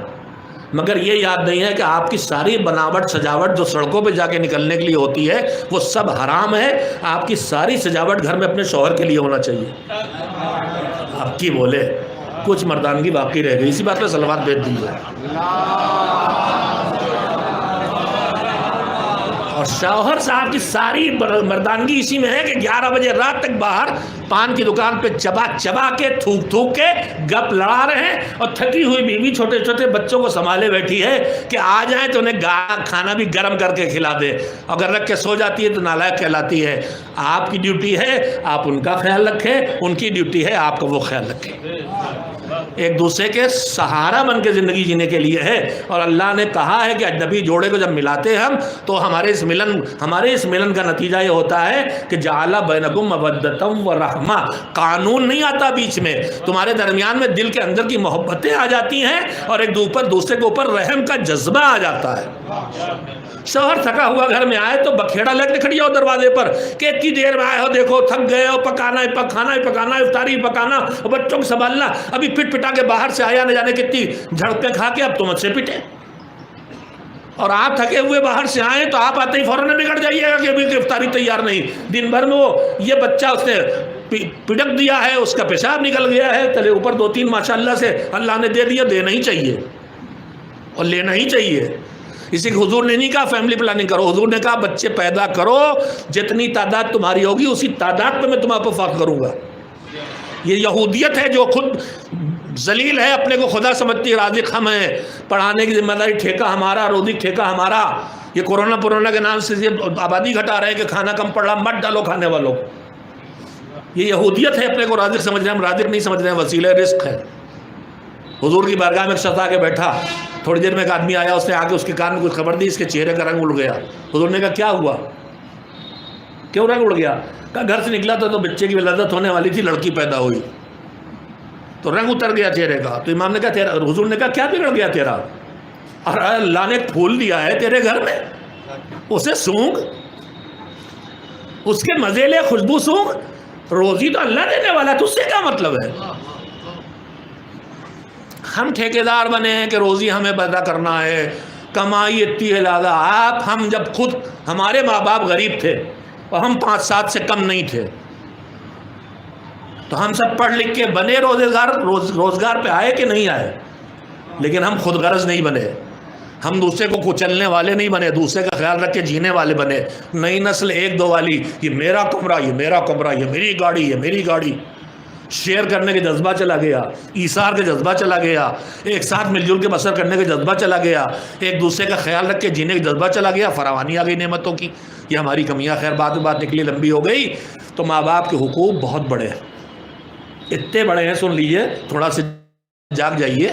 مگر یہ یاد نہیں ہے کہ آپ کی ساری بناوٹ سجاوٹ جو سڑکوں پہ جا کے نکلنے کے لیے ہوتی ہے وہ سب حرام ہے۔ آپ کی ساری سجاوٹ گھر میں اپنے شوہر کے لیے ہونا چاہیے۔ آپ کی بولے کچھ مردانگی باقی رہ گئی، اسی بات پہ صلوات بھیج دیجیے۔ اور شوہر صاحب کی ساری مردانگی اسی میں ہے کہ 11 بجے رات تک باہر پان کی دکان پہ چبا چبا کے تھوک تھوک کے گپ لڑا رہے ہیں، اور تھکی ہوئی بیوی چھوٹے چھوٹے بچوں کو سنبھالے بیٹھی ہے کہ آ جائیں تو انہیں کھانا بھی گرم کر کے کھلا دے، اگر رکھ کے سو جاتی ہے تو نالائق کہلاتی ہے۔ آپ کی ڈیوٹی ہے آپ ان کا خیال رکھیں، ان کی ڈیوٹی ہے آپ کا وہ خیال رکھیں، ایک دوسرے کے سہارا بن کے زندگی جینے کے لیے ہے۔ اور اللہ نے کہا ہے کہ اجنبی جوڑے کو جب ملاتے ہیں ہم تو ہمارے اس ملن، ہمارے اس ملن کا نتیجہ یہ ہوتا ہے کہ جعل بینکم مودۃ و رحمہ، قانون نہیں آتا بیچ میں، تمہارے درمیان میں دل کے اندر کی محبتیں آ جاتی ہیں اور ایک دوسرے کے اوپر رحم کا جذبہ آ جاتا ہے۔ شوہر تھکا ہوا گھر میں آئے تو بکھیڑا لگ کے کھڑی ہو دروازے پر کہ اتنی دیر میں آئے ہو، دیکھو تھک گئے ہو، پکانا ہے، کھانا ہی پکانا، افطاری پکانا، اور بچوں کو سنبھالنا، ابھی پٹ پٹا کے باہر سے آیا، نہ جانے کتنی جھڑپیں کھا کے اب تم سے پٹے، اور آپ تھکے ہوئے باہر سے آئیں تو آپ آتے ہی فوراً بگڑ جائیے گا کہ ابھی افطاری تیار نہیں، دن بھر میں وہ یہ بچہ اس نے پٹک دیا ہے، اس کا پیشاب نکل گیا ہے، تلے اوپر 2-3 ماشاءاللہ سے اللہ نے دے دیا، دینا ہی چاہیے اور لینا ہی چاہیے۔ اسی کو حضور نے نہیں کہا فیملی پلاننگ کرو، حضور نے کہا بچے پیدا کرو، جتنی تعداد تمہاری ہوگی اسی تعداد پہ میں تمہارے پر فخر کروں گا۔ یہ یہودیت ہے جو خود ذلیل ہے، اپنے کو خدا سمجھتی ہے، رازق ہم ہیں، پڑھانے کی ذمہ داری ٹھیکہ ہمارا، روزی ٹھیکہ ہمارا۔ یہ کورونا کے نام سے یہ آبادی گھٹا رہے ہیں کہ کھانا کم پڑ رہا، مت ڈالو کھانے والوں۔ یہ یہودیت ہے، اپنے کو رازق سمجھ رہے ہیں، ہم رازق نہیں سمجھ رہے ہیں، وسیلہ رزق ہے۔ حضور کی بارگاہ میں ایک شخص آ کے بیٹھا، تھوڑی دیر میں ایک آدمی آیا، اس نے آ کے اس کے کان میں کچھ خبر دی، اس کے چہرے کا رنگ اڑ گیا۔ حضور نے کہا کیا ہوا، کیوں رنگ اڑ گیا؟ کہا گھر سے نکلا تھا تو بچے کی ولادت ہونے والی تھی، لڑکی پیدا ہوئی تو رنگ اتر گیا چہرے کا۔ تو امام نے کہا حضور نے کہا کیا بگڑ گیا تیرا؟ اور اللہ نے پھول دیا ہے تیرے گھر میں، اسے سونگ، اس کے مزے لے، خوشبو سونگ، روزی تو اللہ دینے والا ہے، تجھ سے کیا مطلب ہے؟ ہم ٹھیکیدار بنے ہیں کہ روزی ہمیں پیدا کرنا ہے، کمائی اتنی ہے زیادہ۔ ہم جب خود ہمارے ماں باپ غریب تھے اور ہم 5-7 سے کم نہیں تھے تو ہم سب پڑھ لکھ کے بنے روزگار پہ آئے کہ نہیں آئے، لیکن ہم خود غرض نہیں بنے، ہم دوسرے کو کچلنے والے نہیں بنے، دوسرے کا خیال رکھ کے جینے والے بنے۔ نئی نسل 1-2 والی، یہ میرا کمرہ، یہ میرا کمرہ، یہ میری گاڑی، یہ میری گاڑی، شیئر کرنے کے جذبہ چلا گیا، ایثار کے جذبہ چلا گیا، ایک ساتھ مل جل کے بسر کرنے کے جذبہ چلا گیا، ایک دوسرے کا خیال رکھ کے جینے کا جذبہ چلا گیا، فراوانی آ گئی نعمتوں کی۔ یہ ہماری کمیاں، خیر بات نکلی لمبی ہو گئی۔ تو ماں باپ کے حقوق بہت بڑے ہیں، اتنے بڑے ہیں، سن لیجئے، تھوڑا سے جاگ جائیے،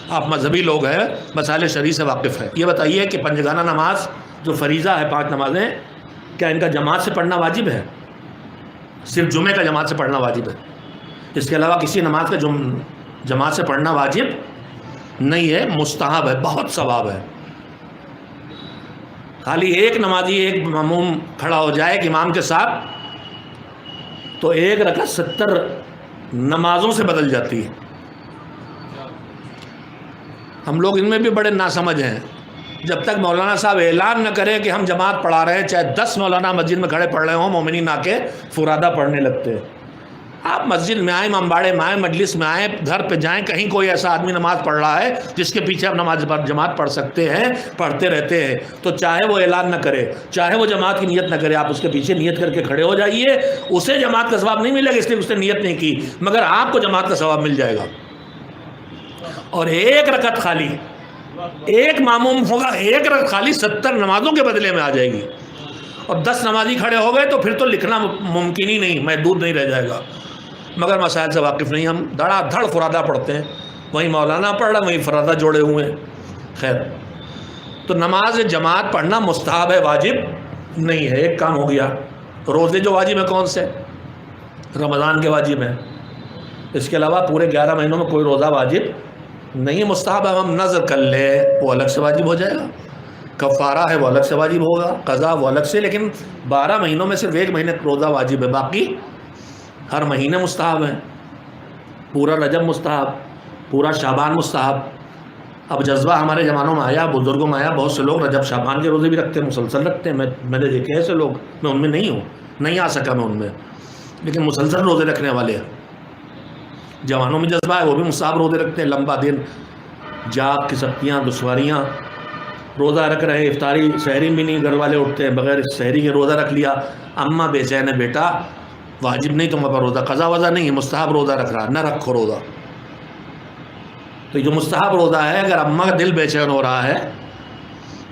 آپ مذہبی لوگ ہیں، مسائل شرعی سے واقف ہیں۔ یہ بتائیے کہ پنجگانہ نماز جو فریضہ ہے، 5 نمازیں، کیا ان کا جماعت سے پڑھنا واجب ہے؟ صرف جمعہ کا جماعت سے پڑھنا واجب ہے، اس کے علاوہ کسی نماز کا جماعت سے پڑھنا واجب نہیں ہے، مستحب ہے، بہت ثواب ہے۔ خالی ایک نمازی، ایک ماموم کھڑا ہو جائے کہ امام کے ساتھ، تو 1 رکعت 70 نمازوں سے بدل جاتی ہے۔ ہم لوگ ان میں بھی بڑے ناسمجھ ہیں، جب تک مولانا صاحب اعلان نہ کریں کہ ہم جماعت پڑھا رہے ہیں، چاہے 10 مولانا مسجد میں کھڑے پڑھ رہے ہوں، مومنین آ کے فرادہ پڑھنے لگتے ہیں۔ آپ مسجد میں آئیں، امباڑے میں آئیں، مجلس میں آئیں، گھر پہ جائیں، کہیں کوئی ایسا آدمی نماز پڑھ رہا ہے جس کے پیچھے آپ نماز جماعت پڑھ سکتے ہیں، پڑھتے رہتے ہیں، تو چاہے وہ اعلان نہ کرے، چاہے وہ جماعت کی نیت نہ کرے، آپ اس کے پیچھے نیت کر کے کھڑے ہو جائیے۔ اسے جماعت کا ثواب نہیں ملے گا اس لیے اس نے نیت نہیں کی، مگر آپ کو جماعت کا ثواب مل جائے گا۔ اور 1 رکعت خالی، ایک ماموم ہوگا، 1 رکعت خالی 70 نمازوں کے بدلے میں آ جائے گی۔ اور 10 نمازی کھڑے ہو گئے تو پھر تو لکھنا ممکن ہی نہیں، محدود نہیں رہ جائے گا۔ مگر مسائل سے واقف نہیں، ہم دھڑا دھڑ فرادہ پڑھتے ہیں، وہیں مولانا پڑھ رہا، وہیں فرادہ جوڑے ہوئے ہیں۔ خیر، تو نماز جماعت پڑھنا مستحب ہے، واجب نہیں ہے۔ ایک کام ہو گیا۔ روزے جو واجب ہیں کون سے؟ رمضان کے واجب ہیں، اس کے علاوہ پورے 11 مہینوں میں کوئی روزہ واجب نہیں، مستحب ہے۔ ہم نظر کر لیں وہ الگ سے واجب ہو جائے گا، کفارہ ہے وہ الگ سے واجب ہوگا، قضا وہ الگ سے، لیکن 12 مہینوں میں صرف 1 مہینے روزہ واجب ہے، باقی ہر مہینے مستحب ہیں۔ پورا رجب مستحب، پورا شعبان مستحب۔ اب جذبہ ہمارے زمانوں میں آیا، بزرگوں میں آیا، بہت سے لوگ رجب شعبان کے روزے بھی رکھتے ہیں، مسلسل رکھتے ہیں۔ میں نے دیکھے ایسے لوگ، میں ان میں نہیں ہوں، نہیں آ سکا میں ان میں، لیکن مسلسل روزے رکھنے والے ہیں۔ جوانوں میں جذبہ ہے، وہ بھی مستحب روزے رکھتے ہیں، لمبا دن، جاگ کی سختیاں، دشواریاں، روزہ رکھ رہے، افطاری سحری بھی نہیں، گھر والے اٹھتے ہیں بغیر سحری کے، روزہ رکھ لیا، اماں بے چین ہے، بیٹا واجب نہیں تم پر روزہ، قضا وضا نہیں ہے، مستحب روزہ رکھ رہا، نہ رکھو روزہ۔ تو جو مستحب روزہ ہے، اگر اماں کا دل بے چین ہو رہا ہے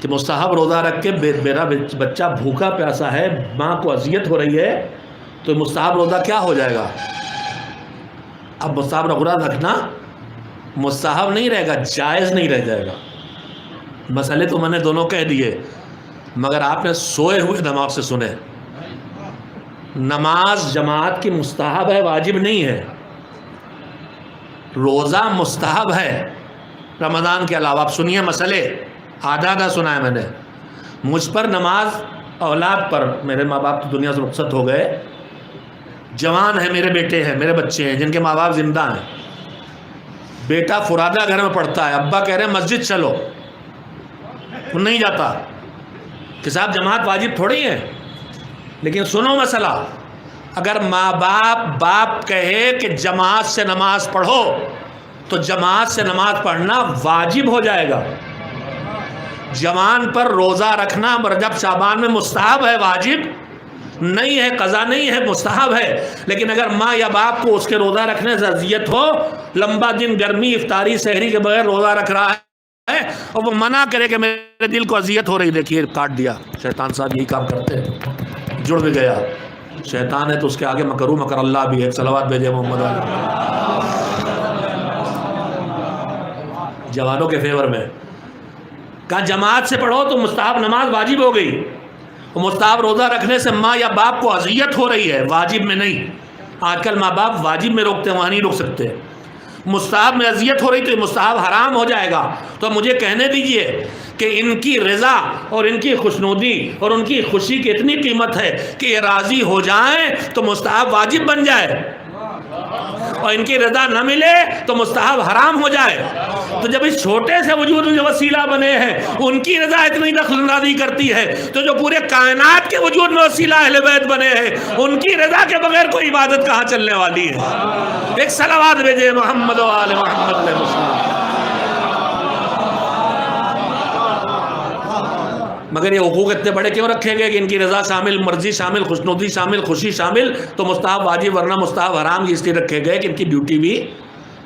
کہ مستحب روزہ رکھ کے میرا بچہ بھوکا پیاسا ہے، ماں کو اذیت ہو رہی ہے، تو مستحب روزہ کیا ہو جائے گا؟ اب مستحب روزہ رکھنا مستحب نہیں رہے گا، جائز نہیں رہ جائے گا۔ مسئلے تو میں نے دونوں کہہ دیے، مگر آپ نے سوئے ہوئے دماغ سے سنے. نماز جماعت کی مستحب ہے، واجب نہیں ہے. روزہ مستحب ہے رمضان کے علاوہ. آپ سنیے مسئلے، آدھا سنا ہے میں نے. مجھ پر نماز اولاد پر، میرے ماں باپ تو دنیا سے رخصت ہو گئے، جوان ہیں میرے بیٹے ہیں، میرے بچے ہیں جن کے ماں باپ زندہ ہیں. بیٹا فرادہ گھر میں پڑھتا ہے، ابا کہہ رہے ہیں مسجد چلو، وہ نہیں جاتا. کہ صاحب جماعت واجب تھوڑی ہے. لیکن سنو مسئلہ، اگر ماں باپ کہے کہ جماعت سے نماز پڑھو تو جماعت سے نماز پڑھنا واجب ہو جائے گا. جوان پر روزہ رکھنا رجب شعبان میں مستحب ہے، واجب نہیں ہے، قضا نہیں ہے، مستحب ہے. لیکن اگر ماں یا باپ کو اس کے روزہ رکھنے سے اذیت ہو، لمبا دن گرمی افطاری سحری کے بغیر روزہ رکھ رہا ہے اور وہ منع کرے کہ میرے دل کو اذیت ہو رہی، دیکھیے کاٹ دیا. شیطان صاحب یہی کام کرتے ہیں، جڑ بھی گیا. شیطان ہے تو اس کے آگے مکرو مکر اللہ بھی ہے. صلوات بھیجے محمد علیہ. جوانوں کے فیور میں کہا جماعت سے پڑھو تو مستحب نماز واجب ہو گئی. مستحب روزہ رکھنے سے ماں یا باپ کو اذیت ہو رہی ہے، واجب میں نہیں. آج کل ماں باپ واجب میں روکتے ہیں، وہاں نہیں روک سکتے. مستحب میں اذیت ہو رہی تو یہ مستحب حرام ہو جائے گا. تو مجھے کہنے دیجئے کہ ان کی رضا اور ان کی خوشنودی اور ان کی خوشی کی اتنی قیمت ہے کہ یہ راضی ہو جائیں تو مستحب واجب بن جائے، اور ان کی رضا نہ ملے تو مستحب حرام ہو جائے. تو جب اس چھوٹے سے وجود میں جو وسیلہ بنے ہیں ان کی رضا اتنی دخل اندازی کرتی ہے، تو جو پورے کائنات کے وجود میں وسیلہ اہل بیت بنے ہیں ان کی رضا کے بغیر کوئی عبادت کہاں چلنے والی ہے. ایک صلوات بھیجے محمد و آل محمد علیہ وسلم. مگر یہ حقوق اتنے بڑے کیوں رکھے گئے کہ ان کی رضا شامل، مرضی شامل، خوشنودی شامل، خوشی شامل، تو مستحب واجب ورنہ مستحب حرام اس لیے رکھے گئے کہ ان کی ڈیوٹی بھی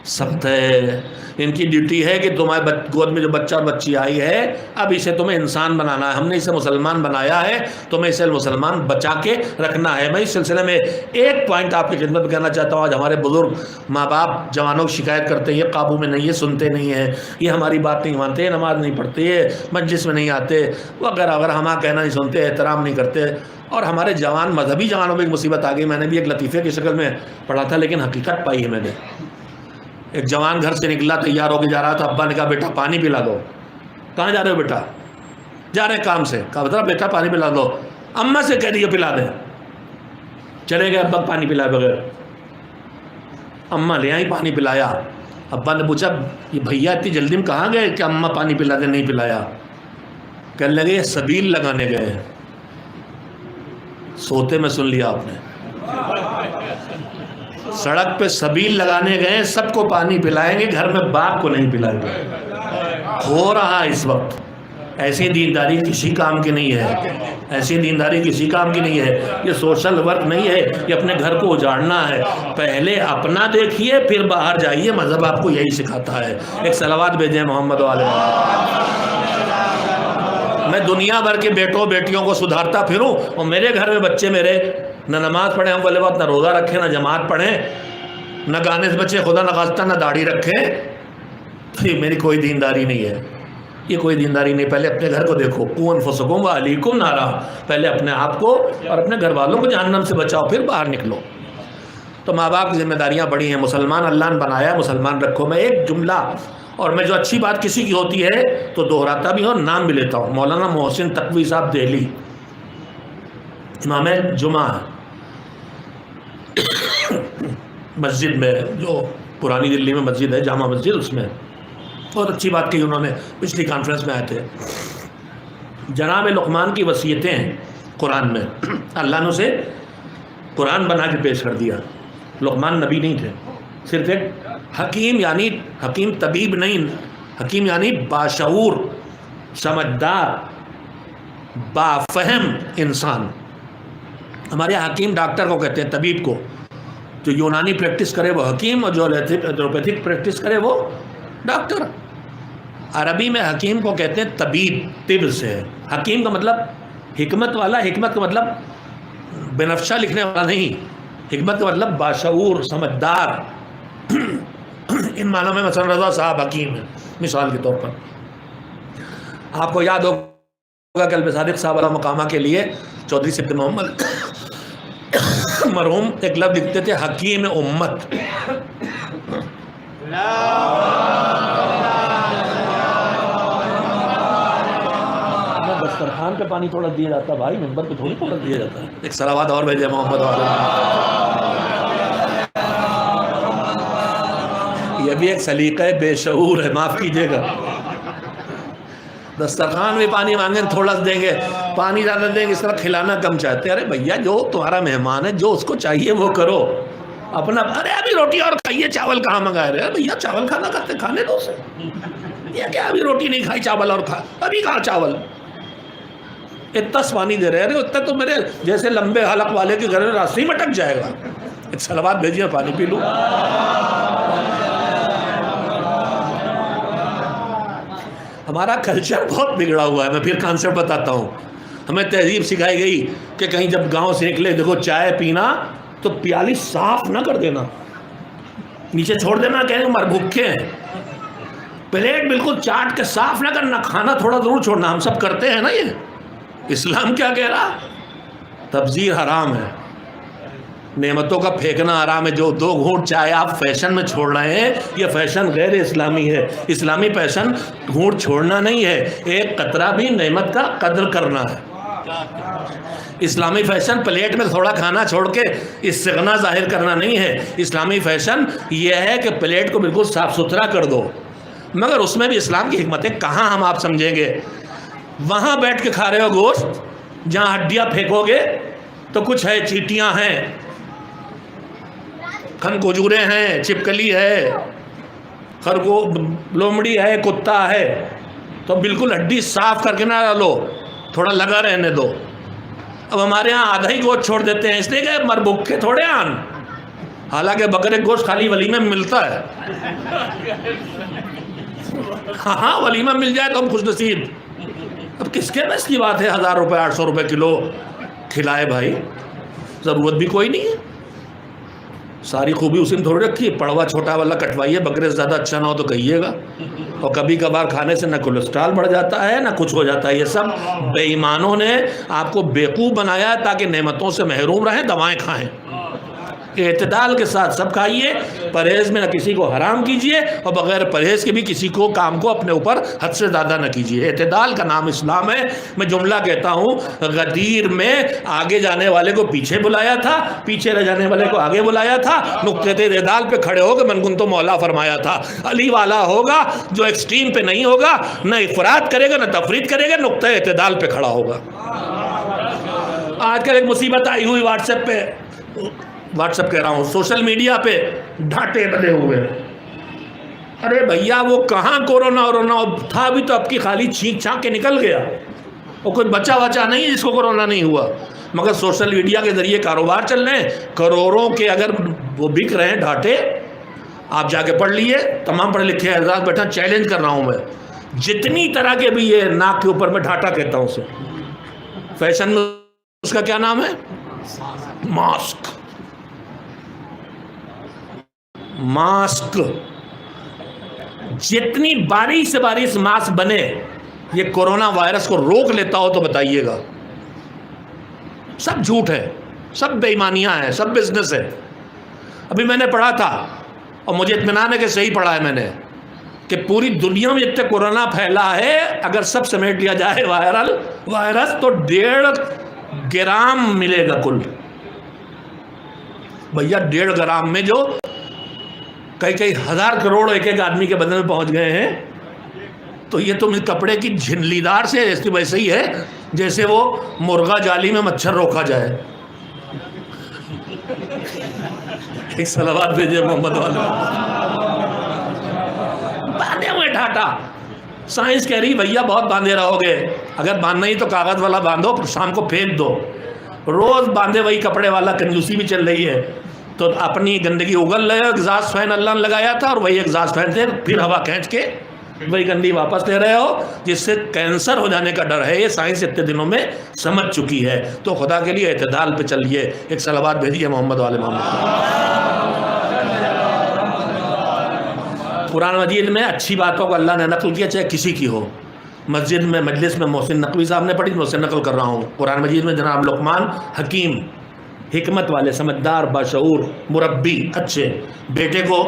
سخت ہے. ان کی ڈیوٹی ہے کہ تمہارے گود میں جو بچہ اور بچی آئی ہے اب اسے تمہیں انسان بنانا ہے. ہم نے اسے مسلمان بنایا ہے، تمہیں اسے مسلمان بچا کے رکھنا ہے. میں اس سلسلے میں ایک پوائنٹ آپ کی خدمت کہنا چاہتا ہوں. آج ہمارے بزرگ ماں باپ جوانوں کی شکایت کرتے ہیں، یہ قابو میں نہیں ہے، سنتے نہیں ہیں، یہ ہماری بات نہیں مانتے، نماز نہیں پڑھتے، مجلس میں نہیں آتے وغیرہ وغیرہ، ہمارا کہنا نہیں سنتے، احترام نہیں کرتے. اور ہمارے جوان مذہبی جوانوں میں ایک مصیبت آ گئی. میں نے بھی ایک لطیفے کی شکل میں پڑھا تھا لیکن حقیقت پائی ہے میں نے. ایک جوان گھر سے نکلا، تیار ہو کے جا رہا تھا. ابا نے کہا بیٹا پانی پلا دو. کہاں جا رہے ہو بیٹا؟ جا رہے کام سے. کہا بتا بیٹا پانی پلا دو. اماں سے کہہ دیے پلا دیں. چلے گئے ابا پانی پلائے بغیر. اماں لے آئی، پانی پلایا. ابا نے پوچھا یہ بھیا اتنی جلدی میں کہاں گئے کہ اماں پانی پلا دیں؟ نہیں پلایا. کہنے لگے یہ سبیل لگانے گئے. سوتے میں سن لیا آپ نے. سڑک پہ سبیل لگانے گئے، سب کو پانی پلائیں گے، گھر میں باپ کو نہیں پلائیں گے. ہو رہا اس وقت. ایسی دینداری کسی کام کی نہیں ہے، ایسی دینداری کسی کام کی نہیں ہے. یہ سوشل ورک نہیں ہے، یہ اپنے گھر کو اجاڑنا ہے. پہلے اپنا دیکھیے پھر باہر جائیے. مذہب آپ کو یہی سکھاتا ہے. ایک صلوات بھیجیں محمد و آل محمد. میں دنیا بھر کے بیٹوں بیٹیوں کو سدھارتا پھروں اور میرے گھر میں بچے میرے نہ نماز پڑھیں ہم والے وقت، نہ روزہ رکھیں، نہ جماعت پڑھیں، نہ گانے سے بچے خدا نخواستہ نہ داڑھی رکھیں، تو یہ میری کوئی دینداری نہیں ہے. یہ کوئی دینداری نہیں. پہلے اپنے گھر کو دیکھو. قوا انفسکم واہلیکم نارا. پہلے اپنے آپ کو اور اپنے گھر والوں کو جہنم سے بچاؤ پھر باہر نکلو. تو ماں باپ کی ذمہ داریاں بڑی ہیں. مسلمان اللہ نے بنایا ہے، مسلمان رکھو. میں ایک جملہ، اور میں جو اچھی بات کسی کی ہوتی ہے تو دہراتا بھی ہوں، نام بھی لیتا ہوں. مولانا محسن تقوی صاحب دہلی، امام جمعہ مسجد میں، جو پرانی دلی میں مسجد ہے جامع مسجد، اس میں بہت اچھی بات کہی انہوں نے. پچھلی کانفرنس میں آئے تھے. جناب لقمان کی وصیتیں ہیں قرآن میں. اللہ نے اسے قرآن بنا کے پیش کر دیا. لقمان نبی نہیں تھے، صرف ایک حکیم، یعنی حکیم طبیب نہیں، حکیم یعنی باشعور، سمجھدار، بافہم انسان. ہمارے یہاں حکیم ڈاکٹر کو کہتے ہیں، طبیب کو. جو یونانی پریکٹس کرے وہ حکیم، اور جو ایلوپیتھک پریکٹس کرے وہ ڈاکٹر. عربی میں حکیم کو کہتے ہیں طبیب، طب سے ہے. حکیم کا مطلب حکمت والا. حکمت کا مطلب بنفشہ لکھنے والا نہیں. حکمت کا مطلب باشعور، سمجھدار. ان معنوں میں مثلا رضا صاحب حکیم ہے مثال کے طور پر. آپ کو یاد ہو قلب صادق صاحب علیہ مقامہ کے لیے چودھری سید محمد مرحوم ایک لفظ لکھتے تھے، حکیم امت. دسترخوان پہ پانی تھوڑا دیا جاتا بھائی، منبر پہ تھوڑی تھوڑا دیا جاتا ہے. ایک صلوات اور بھیجے محمد والے. یہ بھی ایک سلیقہ بے شعور ہے، معاف کیجیے گا. دسترخوان میں پانی مانگیں تھوڑا سا دیں گے، پانی زیادہ دیں گے، اس طرح کھلانا کم چاہتے ہیں. ارے بھیا جو تمہارا مہمان ہے جو اس کو چاہیے وہ کرو اپنا. ارے ابھی روٹی اور کھائیے، چاول کہاں منگائے رہے؟ بھیا چاول کھانا کرتے، کھانے دو اسے. یہ کیا ابھی روٹی نہیں کھائی چاول اور کھا، ابھی کہاں چاول؟ اتنا پانی دے رہے ہیں. ارے اتنا تو میرے جیسے لمبے حلق والے کے گھر میں راستے ہی مٹک جائے گا. ایک صلوات بھیجیے، پانی پی لوں. ہمارا کلچر بہت بگڑا ہوا ہے. میں پھر کانسیپٹ بتاتا ہوں. ہمیں تہذیب سکھائی گئی کہ کہیں جب گاؤں سے نکلے، دیکھو چائے پینا تو پیالی صاف نہ کر دینا، نیچے چھوڑ دینا، کہیں مر بھوکے ہیں. پلیٹ بالکل چاٹ کے صاف نہ کرنا، کھانا تھوڑا ضرور چھوڑنا. ہم سب کرتے ہیں نا. یہ اسلام کیا کہہ رہا؟ تبذیر حرام ہے، نعمتوں کا پھینکنا حرام ہے. جو 2 گھونٹ چائے آپ فیشن میں چھوڑ رہے ہیں، یہ فیشن غیر اسلامی ہے. اسلامی فیشن گھونٹ چھوڑنا نہیں ہے، ایک قطرہ بھی نعمت کا قدر کرنا ہے. اسلامی فیشن پلیٹ میں تھوڑا کھانا چھوڑ کے استغنا ظاہر کرنا نہیں ہے. اسلامی فیشن یہ ہے کہ پلیٹ کو بالکل صاف ستھرا کر دو. مگر اس میں بھی اسلام کی حکمتیں کہاں ہم آپ سمجھیں گے؟ وہاں بیٹھ کے کھا رہے ہو گوشت، جہاں ہڈیاں پھینکو گے تو کچھ ہے، چیٹیاں ہیں، کھنکھجورے ہیں، چھپکلی ہے، لومڑی ہے، کتا ہے. تو بالکل ہڈی صاف کر کے نہ ڈالو، تھوڑا لگا رہنے دو. اب ہمارے ہاں آدھا ہی گوشت چھوڑ دیتے ہیں، اس لیے کہ مر بھوکے تھوڑے آن. حالانکہ بکرے گوشت خالی ولیمے میں ملتا ہے. ہاں ولیمہ مل جائے تو ہم خوش نصیب. اب کس کے بس کی بات ہے 1000 روپے 800 روپے کلو کھلائے بھائی؟ ضرورت بھی کوئی نہیں ہے. ساری خوبی اسی میں تھوڑی رکھی ہے. پڑوا چھوٹا والا کٹوائیے، بکرے سے زیادہ اچھا نہ ہو تو کہیے گا. اور کبھی کبھار کھانے سے نہ کولیسٹرول بڑھ جاتا ہے نہ کچھ ہو جاتا ہے. یہ سب بے ایمانوں نے آپ کو بیوقوف بنایا ہے تاکہ نعمتوں سے محروم رہیں، دوائیں کھائیں. اعتدال کے ساتھ سب کھائیے، پرہیز میں نہ کسی کو حرام کیجیے، اور بغیر پرہیز کے بھی کسی کو کام کو اپنے اوپر حد سے زیادہ نہ کیجیے. اعتدال کا نام اسلام ہے. میں جملہ کہتا ہوں، غدیر میں آگے جانے والے کو پیچھے بلایا تھا، پیچھے رہ جانے والے کو آگے بلایا تھا. نقطۂ اعتدال پہ کھڑے ہو کے من کنتم مولا فرمایا تھا. علی والا ہوگا جو ایکسٹریم پہ نہیں ہوگا، نہ افراط کرے گا نہ تفریط کرے گا، نقطۂ اعتدال پہ کھڑا ہوگا. آج کل ایک مصیبت آئی ہوئی واٹس ایپ کہہ رہا ہوں، سوشل میڈیا پہ ڈھانٹے بنے ہوئے. ارے بھیا وہ کہاں کورونا تھا؟ بھی تو اب کی خالی چھینک چھانک کے نکل گیا. اور کوئی بچہ نہیں جس کو کورونا نہیں ہوا. مگر سوشل میڈیا کے ذریعے کاروبار چل رہے ہیں، کروڑوں کے اگر وہ بک رہے ہیں ڈھانٹے. آپ جا کے پڑھ لیے، تمام پڑھے لکھے حضرات بیٹھا، چیلنج کر رہا ہوں میں، جتنی طرح کے بھی یہ ناک کے اوپر میں ڈھانٹا کہتا ہوں اسے، فیشن میں اس کا کیا نام ہے؟ ماسک. جتنی باریک سے باریک ماسک بنے یہ کورونا وائرس کو روک لیتا ہو تو بتائیے گا. سب جھوٹ ہے، سب بے ایمانیاں ہیں، سب بزنس ہے. ابھی میں نے پڑھا تھا اور مجھے اطمینان ہے کہ صحیح پڑھا ہے میں نے، کہ پوری دنیا میں جتنے کورونا پھیلا ہے اگر سب سمیٹ لیا جائے وائرس تو 1.5 گرام ملے گا کل. بھیا 1.5 گرام میں جو کئی ہزار کروڑ ایک آدمی کے بدن میں پہنچ گئے ہیں، تو یہ تم کپڑے کی جھنلیدار سے ایسی ویسے ہی ہے جیسے وہ مرغا جالی میں مچھر روکا جائے. ایک صلوات بھیجے محمد والے. باندھے ہوئے ڈھانٹا. سائنس کہہ رہی بھیا بہت باندھے رہو گے، اگر باندھنا ہی تو کاغذ والا باندھو، شام کو پھینک دو. روز باندھے وہی کپڑے والا کنجوسی بھی چل رہی ہے. تو اپنی گندگی اگل رہے ہو. ایگزاسٹ فین اللہ نے لگایا تھا اور وہی ایگزاسٹ فین سے پھر ہوا کھینچ کے وہی گندی واپس لے رہے ہو، جس سے کینسر ہو جانے کا ڈر ہے. یہ سائنس اتنے دنوں میں سمجھ چکی ہے. تو خدا کے لیے اعتدال پہ چلیے. ایک صلوات بھیجیے محمد والے محمد. قرآن مجید میں اچھی باتوں کو اللہ نے نقل کیا، چاہے کسی کی ہو. مسجد میں مجلس میں محسن نقوی صاحب نے پڑھی، میں اسے نقل کر رہا ہوں۔ قرآن مجید میں جناب لقمان حکیم، حکمت والے، سمجھدار، باشعور، مربی، اچھے بیٹے کو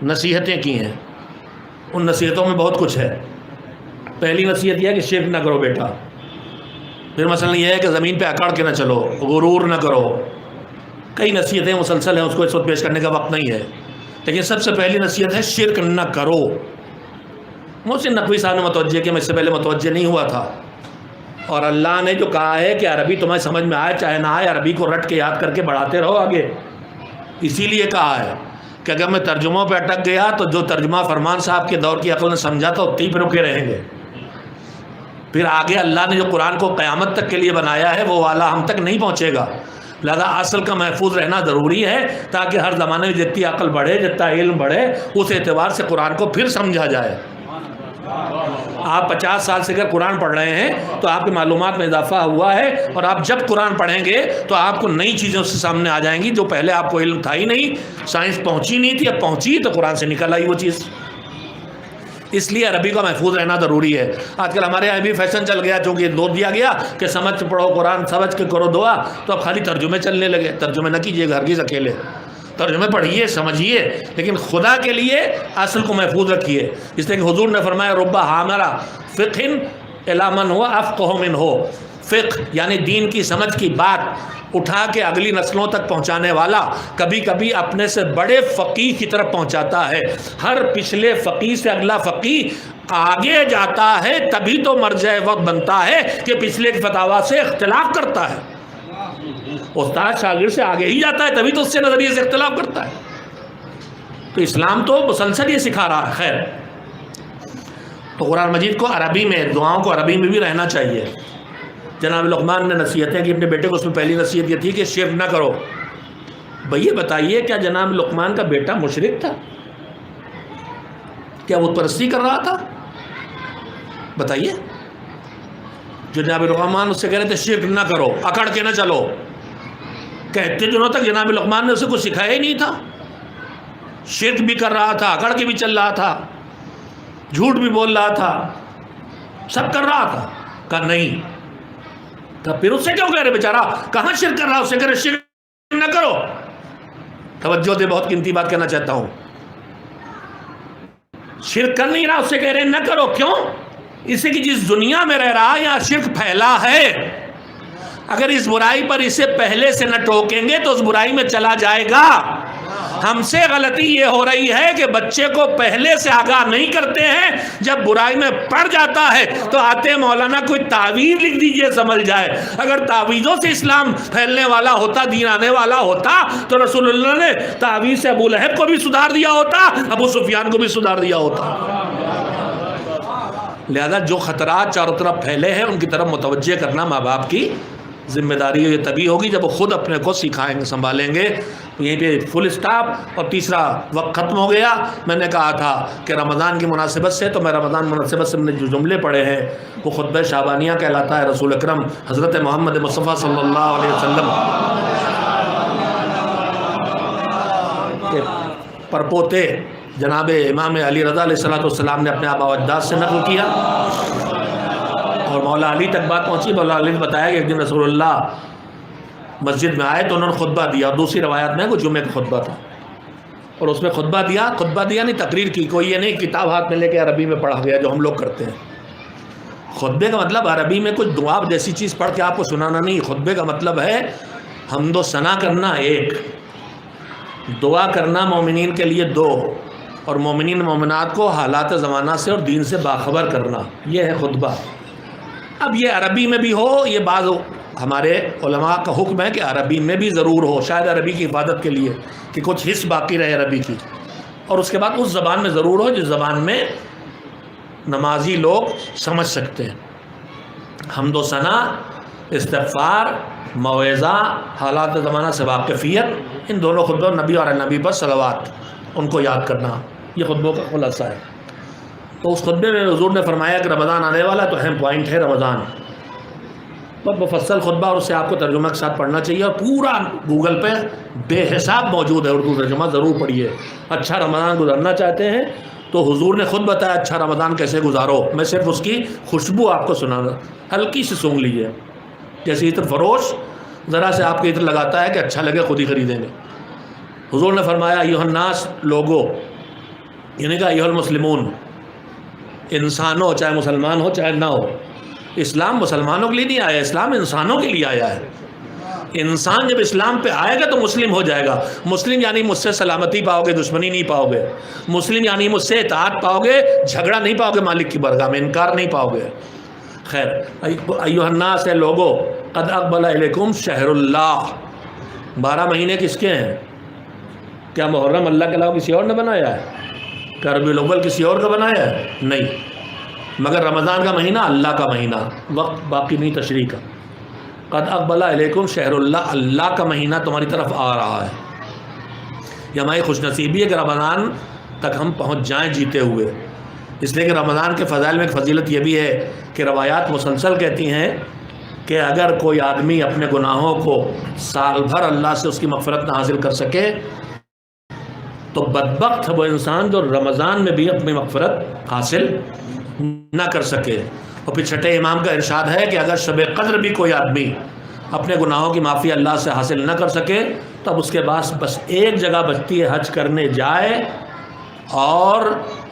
نصیحتیں کی ہیں۔ ان نصیحتوں میں بہت کچھ ہے۔ پہلی نصیحت یہ ہے کہ شرک نہ کرو بیٹا۔ پھر مثلا یہ ہے کہ زمین پہ اکڑ کے نہ چلو، غرور نہ کرو۔ کئی نصیحتیں مسلسل ہیں، اس کو اس وقت پیش کرنے کا وقت نہیں ہے، لیکن سب سے پہلی نصیحت ہے شرک نہ کرو۔ محسن نقوی صاحب نے متوجہ کیا، میں اس سے پہلے متوجہ نہیں ہوا تھا، اور اللہ نے جو کہا ہے کہ عربی تمہیں سمجھ میں آئے چاہے نہ آئے، عربی کو رٹ کے یاد کر کے بڑھاتے رہو آگے، اسی لیے کہا ہے کہ اگر میں ترجموں پہ اٹک گیا تو جو ترجمہ فرمان صاحب کے دور کی عقل نے سمجھا تھا اتنی پہ رکے رہیں گے، پھر آگے اللہ نے جو قرآن کو قیامت تک کے لیے بنایا ہے وہ والا ہم تک نہیں پہنچے گا۔ لہذا اصل کا محفوظ رہنا ضروری ہے تاکہ ہر زمانے میں جتنی عقل بڑھے، جتنا علم بڑھے، اس اعتبار سے قرآن کو پھر سمجھا جائے۔ آپ 50 سال سے اگر قرآن پڑھ رہے ہیں تو آپ کی معلومات میں اضافہ ہوا ہے، اور آپ جب قرآن پڑھیں گے تو آپ کو نئی چیزیں اس سے سامنے آ جائیں گی جو پہلے آپ کو علم تھا ہی نہیں، سائنس پہنچی نہیں تھی، اب پہنچی تو قرآن سے نکل آئی وہ چیز۔ اس لیے عربی کا محفوظ رہنا ضروری ہے۔ آج کل ہمارے یہاں بھی فیشن چل گیا، چونکہ دو دیا گیا کہ سمجھ پڑھو قرآن، سمجھ کے کرو دعا، تو اب خالی ترجمے چلنے لگے۔ ترجمے نہ کیجیے ہرگز اکیلے، ترجمے پڑھیے، سمجھیے، لیکن خدا کے لیے اصل کو محفوظ رکھیے۔ اس لیے کہ حضور نے فرمایا ربا حامرا فقہ الی من ہوا افقہ منہ، فقہ یعنی دین کی سمجھ کی بات اٹھا کے اگلی نسلوں تک پہنچانے والا کبھی کبھی اپنے سے بڑے فقیہ کی طرف پہنچاتا ہے۔ ہر پچھلے فقیہ سے اگلا فقیہ آگے جاتا ہے، تبھی تو مرجع وقت بنتا ہے کہ پچھلے کے فتاوی سے اختلاف کرتا ہے۔ استاد شاگرد سے آگے ہی جاتا ہے، تبھی تو اس سے نظریے سے اختلاف کرتا ہے۔ تو اسلام تو مسلسل یہ سکھا رہا ہے۔ خیر، تو قرآن مجید کو عربی میں، دعاؤں کو عربی میں بھی رہنا چاہیے۔ جناب لقمان نے نصیحتیں کی اپنے بیٹے کو، اس میں پہلی نصیحت یہ تھی کہ شرک نہ کرو۔ بھئی یہ بتائیے کیا جناب لقمان کا بیٹا مشرک تھا؟ کیا بت پرستی کر رہا تھا؟ بتائیے۔ جناب لقمان اس سے کہہ رہے تھے شرک نہ کرو، اکڑ کے نہ چلو۔ کہتے دنوں تک جناب لقمان نے اسے کچھ سکھایا ہی نہیں تھا، شرک بھی کر رہا تھا، اکڑ کے بھی چل رہا تھا، جھوٹ بھی بول رہا تھا، سب کر رہا تھا۔ کہا نہیں، تو پھر اس سے کیوں کہہ رہے بیچارہ کہاں شرک کر رہا، اس سے کہہ رہے شرک نہ کرو۔ توجہ دے، بہت قیمتی بات کہنا چاہتا ہوں۔ شرک کر نہیں رہا، اس سے کہہ رہے نہ کرو، کیوں؟ اس سے کہ جس دنیا میں رہ رہا یہاں شرک پھیلا ہے، اگر اس برائی پر اسے پہلے سے نہ ٹوکیں گے تو اس برائی میں چلا جائے گا۔ ہم سے غلطی یہ ہو رہی ہے کہ بچے کو پہلے سے آگاہ نہیں کرتے ہیں، جب برائی میں پڑ جاتا ہے تو آتے مولانا کوئی تعویذ لکھ دیجئے سمجھ جائے۔ اگر تعویذوں سے اسلام پھیلنے والا ہوتا، دین آنے والا ہوتا، تو رسول اللہ نے تعویذ سے ابو لہب کو بھی سدھار دیا ہوتا، ابو سفیان کو بھی سدھار دیا ہوتا۔ لہذا جو خطرات چاروں طرف پھیلے ہیں ان کی طرف متوجہ کرنا ماں باپ کی ذمہ داری ہے۔ یہ تبھی ہوگی جب وہ خود اپنے کو سکھائیں گے، سنبھالیں گے۔ یہیں پہ فل اسٹاپ۔ اور تیسرا وقت ختم ہو گیا۔ میں نے کہا تھا کہ رمضان کی مناسبت سے، تو میں رمضان مناسبت سے میں نے جو جملے پڑھے ہیں وہ خطبہ شعبانیہ کہلاتا ہے۔ رسول اکرم حضرت محمد مصطفیٰ صلی اللہ علیہ وسلم کے پرپوتے جناب امام علی رضا علیہ السلام نے اپنے آباء و اجداد سے نقل کیا، اور مولا علی تک بات پہنچی۔ مولا علی نے بتایا کہ ایک دن رسول اللہ مسجد میں آئے تو انہوں نے خطبہ دیا، اور دوسری روایت میں وہ جمعے کا خطبہ تھا، اور اس میں خطبہ دیا نہیں، تقریر کی۔ کوئی یہ نہیں کتاب ہاتھ میں لے کے عربی میں پڑھا گیا جو ہم لوگ کرتے ہیں۔ خطبے کا مطلب عربی میں کچھ دعا جیسی چیز پڑھ کے آپ کو سنانا نہیں۔ خطبے کا مطلب ہے حمد و ثنا کرنا ایک، دعا کرنا مومنین کے لیے دو، اور مومنین مومنات کو حالات زمانہ سے اور دین سے باخبر کرنا، یہ ہے خطبہ۔ اب یہ عربی میں بھی ہو، یہ بعض ہمارے علماء کا حکم ہے کہ عربی میں بھی ضرور ہو، شاید عربی کی حفاظت کے لیے کہ کچھ حص باقی رہے عربی کی، اور اس کے بعد اس زبان میں ضرور ہو جس زبان میں نمازی لوگ سمجھ سکتے ہیں۔ حمد و ثنا، استغفار، موعظہ، حالات زمانہ سے واقفیت، ان دونوں خطبوں، نبی اور نبی پر صلوات، ان کو یاد کرنا، یہ خطبوں کا خلاصہ ہے۔ تو اس خطبے میں حضور نے فرمایا کہ رمضان آنے والا، تو اہم پوائنٹ ہے رمضان، بہت مفصل خطبہ، اور اسے آپ کو ترجمہ کے ساتھ پڑھنا چاہیے، اور پورا گوگل پہ بے حساب موجود ہے اردو ترجمہ، ضرور پڑھیے۔ اچھا رمضان گزارنا چاہتے ہیں تو حضور نے خود بتایا اچھا رمضان کیسے گزارو، میں صرف اس کی خوشبو آپ کو سنانا، ہلکی سی سونگھ لیجیے، جیسے عطر فروش ذرا سے آپ کے عطر لگاتا ہے کہ اچھا لگے خود ہی خریدیں گے۔ حضور نے فرمایا ایھا الناس، لوگو، یعنی کہ ایھا المسلمون، انسان ہو چاہے مسلمان ہو چاہے نہ ہو، اسلام مسلمانوں کے لیے نہیں آیا، اسلام انسانوں کے لیے آیا ہے۔ انسان جب اسلام پہ آئے گا تو مسلم ہو جائے گا۔ مسلم یعنی مجھ سے سلامتی پاؤ گے، دشمنی نہیں پاؤ گے۔ مسلم یعنی مجھ سے اطاعت پاؤ گے، جھگڑا نہیں پاؤ گے، مالک کی برگاہ میں انکار نہیں پاؤ گے۔ خیر، ایھا الناس ہے لوگو، قد اقبل الیکم شہر اللہ، 12 مہینے کس کے ہیں؟ کیا محرم اللہ کے علاوہ کسی اور نے بنایا ہے؟ کیا ربیع الاول کسی اور کا بنایا ہے؟ نہیں، مگر رمضان کا مہینہ اللہ کا مہینہ، وقت باقی نہیں تشریح کا۔ قد اقبل الیکم شہر اللہ، اللہ کا مہینہ تمہاری طرف آ رہا ہے۔ یہ ہماری خوش نصیبی ہے کہ رمضان تک ہم پہنچ جائیں جیتے ہوئے، اس لیے کہ رمضان کے فضائل میں ایک فضیلت یہ بھی ہے کہ روایات مسلسل کہتی ہیں کہ اگر کوئی آدمی اپنے گناہوں کو سال بھر اللہ سے اس کی مغفرت نہ حاصل کر سکے تو بدبخت ہے وہ انسان جو رمضان میں بھی اپنی مغفرت حاصل نہ کر سکے۔ اور پھر چھٹے امام کا ارشاد ہے کہ اگر شب قدر بھی کوئی آدمی اپنے گناہوں کی معافی اللہ سے حاصل نہ کر سکے تو اب اس کے پاس بس ایک جگہ بچتی ہے، حج کرنے جائے اور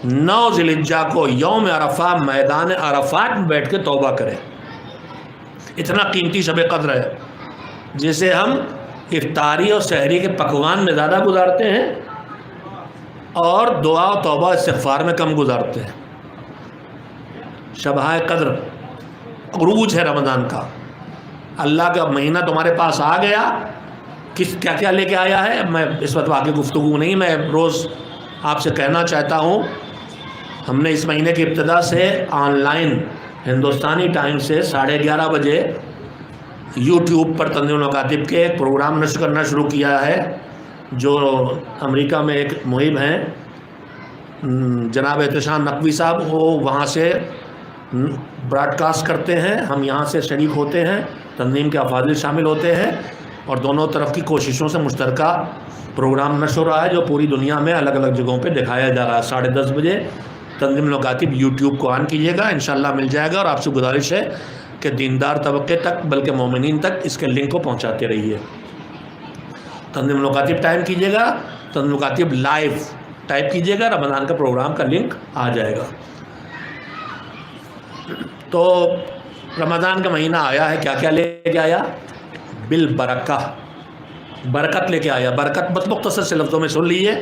9 ذی الحجہ کو یوم عرفہ میدان عرفات میں بیٹھ کے توبہ کرے۔ اتنا قیمتی شب قدر ہے جسے ہم افطاری اور سحری کے پکوان میں زیادہ گزارتے ہیں اور دعا و توبہ استغفار میں کم گزارتے ہیں۔ شبہ قدر عروج ہے رمضان کا، اللہ کا مہینہ تمہارے پاس آ گیا، کیا کیا لے کے آیا ہے میں اس وقت واقعی گفتگو نہیں، میں روز آپ سے کہنا چاہتا ہوں، ہم نے اس مہینے کی ابتدا سے آن لائن ہندوستانی ٹائم سے 11:30 بجے یوٹیوب پر تنظیم المکاتب کے ایک پروگرام نشر کرنا شروع کیا ہے، جو امریکہ میں ایک محب ہیں جناب احتشام نقوی صاحب، وہ وہاں سے براڈ کاسٹ کرتے ہیں، ہم یہاں سے شریک ہوتے ہیں، تنظیم کے افاضل شامل ہوتے ہیں اور دونوں طرف کی کوششوں سے مشترکہ پروگرام نشر ہو رہا ہے جو پوری دنیا میں الگ الگ جگہوں پہ دکھایا جا رہا ہے۔ 10:30 بجے تنظیم المکاتب یوٹیوب کو آن کیجیے گا، انشاءاللہ مل جائے گا، اور آپ سے گزارش ہے کہ دیندار طبقے تک بلکہ مومنین تک اس کے لنک کو پہنچاتے رہیے۔ تنظیم المکاتب ٹائم کیجیے گا، تنظیم المکاتب لائیو ٹائپ کیجیے گا، رمضان کا پروگرام کا لنک آ جائے گا۔ تو رمضان کا مہینہ آیا ہے، کیا کیا لے کے آیا؟ بالبرکہ، برکت لے کے آیا۔ برکت بس مختصر سے لفظوں میں سن لیجیے،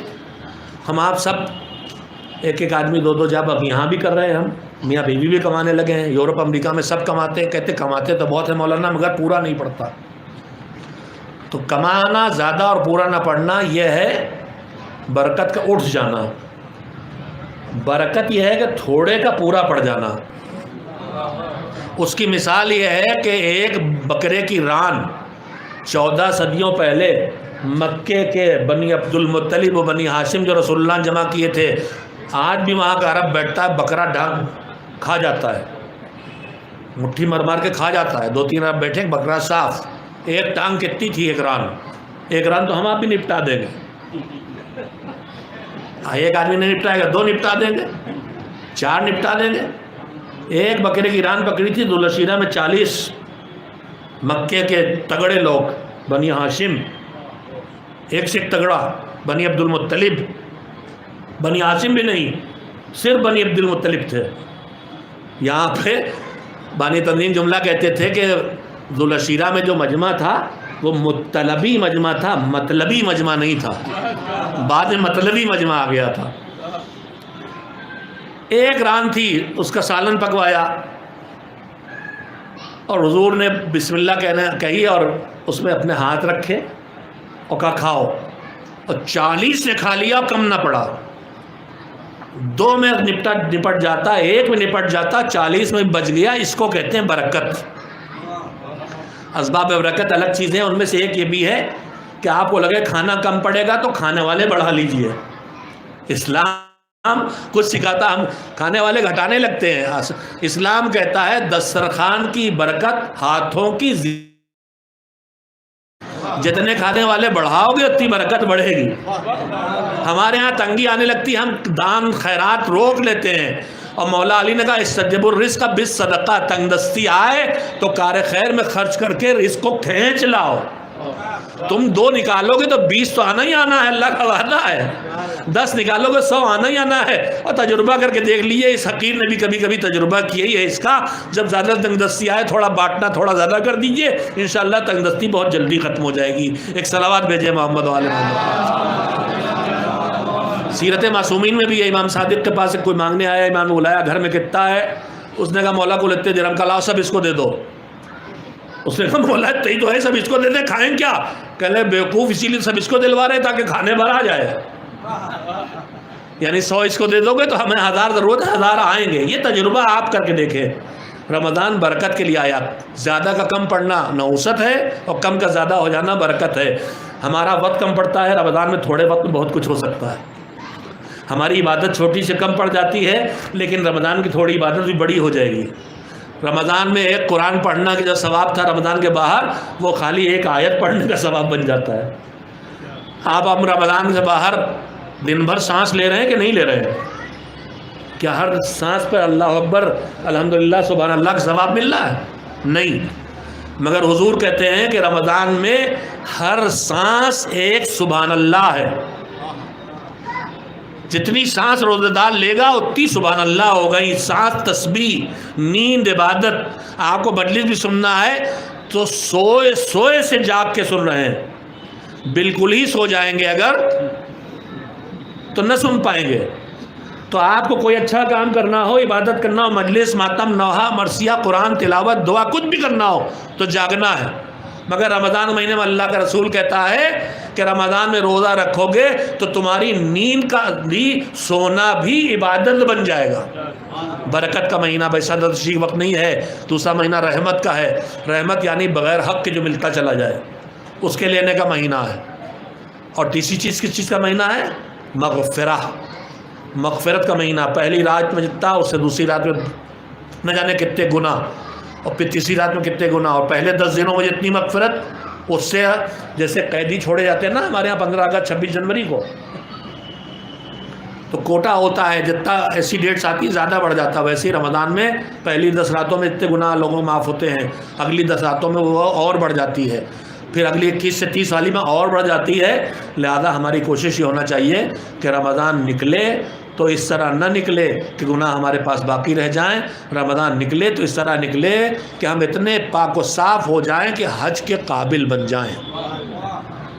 ہم آپ سب ایک ایک آدمی 2 جاب اب یہاں بھی کر رہے ہیں، ہم میاں بیوی بھی کمانے لگے ہیں، یورپ امریکہ میں سب کماتے ہیں، کہتے کماتے تو بہت ہے مولانا مگر پورا نہیں پڑتا۔ تو کمانا زیادہ اور پورا نہ پڑنا یہ ہے برکت کا اٹھ جانا، برکت یہ ہے کہ تھوڑے کا پورا پڑ جانا۔ اس کی مثال یہ ہے کہ ایک بکرے کی ران 14 صدیوں پہلے مکے کے بنی عبد المطلب و بنی ہاشم جو رسول اللہ نے جمع کیے تھے، آج بھی وہاں کا عرب بیٹھتا ہے، بکرا ڈھانک کھا جاتا ہے، مٹھی مار مار کے کھا جاتا ہے، 2-3 عرب بیٹھے، بکرا صاف، ایک ٹانگ کتنی تھی، ایک ران تو ہم آپ بھی نپٹا دیں گے، ایک آدمی نہیں نپٹائے گا، 2 نپٹا دیں گے، 4 نپٹا دیں گے۔ ایک بکرے کی ران پکڑی تھی ذوالشیرہ میں 40 مکے کے تگڑے لوگ بنی ہاشم، ایک سے ایک تگڑا، بنی عبد المطلب، بنی ہاشم بھی نہیں، صرف بنی عبد المطلب تھے۔ یہاں پہ بانی تنظیم جملہ کہتے تھے کہ ذوالشیرہ میں جو مجمع تھا وہ مطلبی مجمع تھا، مطلبی مجمع نہیں تھا، بعد میں مطلبی مجمع آ گیا تھا۔ ایک ران تھی، اس کا سالن پکوایا اور حضور نے بسم اللہ کہی اور اس میں اپنے ہاتھ رکھے اور کہا کھاؤ، اور 40 نے کھا لیا، کم نہ پڑا، 2 میں نپٹ جاتا، 1 میں نپٹ جاتا، 40 میں بچ گیا۔ اس کو کہتے ہیں برکت۔ اسباب برکت الگ چیزیں، ان میں سے ایک یہ بھی ہے کہ آپ کو لگے کھانا کم پڑے گا تو کھانے والے بڑھا لیجئے۔ اسلام کچھ سکھاتا، ہم کھانے والے گھٹانے لگتے ہیں۔ اسلام کہتا ہے دسترخوان کی برکت ہاتھوں کی جتنے کھانے والے بڑھاؤ گے اتنی برکت بڑھے گی. ہمارے ہاں تنگی آنے لگتی ہے، ہم دان خیرات روک لیتے ہیں، اور مولا علی نے کہا استجب الرزق بالصدقہ، تنگ دستی آئے تو کار خیر میں خرچ کر کے رزق کو کھینچ لاؤ. تم 2 نکالو گے تو 20 تو آنا ہی آنا ہے، اللہ کا وعدہ ہے. 10 نکالو گے 100 آنا ہی آنا ہے. اور تجربہ کر کے دیکھ لیجئے، اس حقیر نے بھی کبھی کبھی تجربہ کیا ہی ہے اس کا. جب زیادہ تنگ دستی آئے تھوڑا بانٹنا تھوڑا زیادہ کر دیجئے، انشاءاللہ تنگ دستی بہت جلدی ختم ہو جائے گی. ایک صلوات بھیجے محمد و آل محمد. سیرت معصومین میں بھی ہے، امام صادق کے پاس کوئی مانگنے آیا، امام نے بلایا گھر میں کتنا ہے، اس نے کہا مولا کو اتنے درہم کا لاؤ، سب اس کو دے دو. اس نے کہا مولا اتنی تو ہے، سب اس کو دے دیں، کھائیں کیا؟ کہنے بیوقوف اسی لیے سب اس کو دلوا رہے تاکہ کھانے بھر آ جائے. یعنی 100 اس کو دے دو گے تو ہمیں 1000 ضرورت ہے، 1000 آئیں گے. یہ تجربہ آپ کر کے دیکھیں. رمضان برکت کے لیے آیا. زیادہ کا کم پڑھنا نحوست ہے، اور کم کا زیادہ ہو جانا برکت ہے. ہمارا وقت کم پڑتا ہے، رمضان میں تھوڑے وقت میں بہت کچھ ہو سکتا ہے. ہماری عبادت چھوٹی سے کم پڑ جاتی ہے، لیکن رمضان کی تھوڑی عبادت بھی بڑی ہو جائے گی. رمضان میں ایک قرآن پڑھنا کا جو ثواب تھا رمضان کے باہر، وہ خالی ایک آیت پڑھنے کا ثواب بن جاتا ہے. آپ اب رمضان سے باہر دن بھر سانس لے رہے ہیں کہ نہیں لے رہے ہیں؟ کیا ہر سانس پر اللہ اکبر الحمدللہ سبحان اللہ کا ثواب مل رہا ہے؟ نہیں. مگر حضور کہتے ہیں کہ رمضان میں ہر سانس ایک سبحان اللہ ہے. جتنی سانس روزہ دار لے گا اتنی سبحان اللہ ہو گئی. سانس تسبیح، نیند عبادت. آپ کو مجلس بھی سننا ہے تو سوئے سے جاگ کے سن رہے ہیں. بالکل ہی سو جائیں گے اگر تو نہ سن پائیں گے. تو آپ کو کوئی اچھا کام کرنا ہو، عبادت کرنا ہو، مجلس، ماتم، نوحہ، مرثیہ، قرآن تلاوت، دعا، کچھ بھی کرنا ہو تو جاگنا ہے. مگر رمضان مہینے میں اللہ کا رسول کہتا ہے کہ رمضان میں روزہ رکھو گے تو تمہاری نیند کا بھی سونا بھی عبادت بن جائے گا. برکت کا مہینہ، ویسا تشریح وقت نہیں ہے. دوسرا مہینہ رحمت کا ہے. رحمت یعنی بغیر حق کے جو ملتا چلا جائے اس کے لینے کا مہینہ ہے. اور تیسری چیز کس چیز کا مہینہ ہے؟ مغفرت کا مہینہ. پہلی رات میں جتنا، اس سے دوسری رات میں نہ جانے کتنے گناہ، اور پھر تیسری رات میں کتنے گناہ. اور پہلے 10 دنوں میں جتنی مغفرت، اس سے جیسے قیدی چھوڑے جاتے ہیں نا ہمارے یہاں 15 اگست 26 جنوری کو، تو کوٹا ہوتا ہے، جتنا ایسی ڈیٹس آتی زیادہ بڑھ جاتا ہے. ویسے ہی رمضان میں پہلی 10 راتوں میں اتنے گناہ لوگوں معاف ہوتے ہیں، اگلی 10 راتوں میں وہ اور بڑھ جاتی ہے، پھر اگلی 21 سے 30 والی میں اور بڑھ جاتی ہے. لہذا ہماری کوشش یہ ہونا چاہیے کہ رمضان نکلے تو اس طرح نہ نکلے کہ گناہ ہمارے پاس باقی رہ جائیں. رمضان نکلے تو اس طرح نکلے کہ ہم اتنے پاک و صاف ہو جائیں کہ حج کے قابل بن جائیں.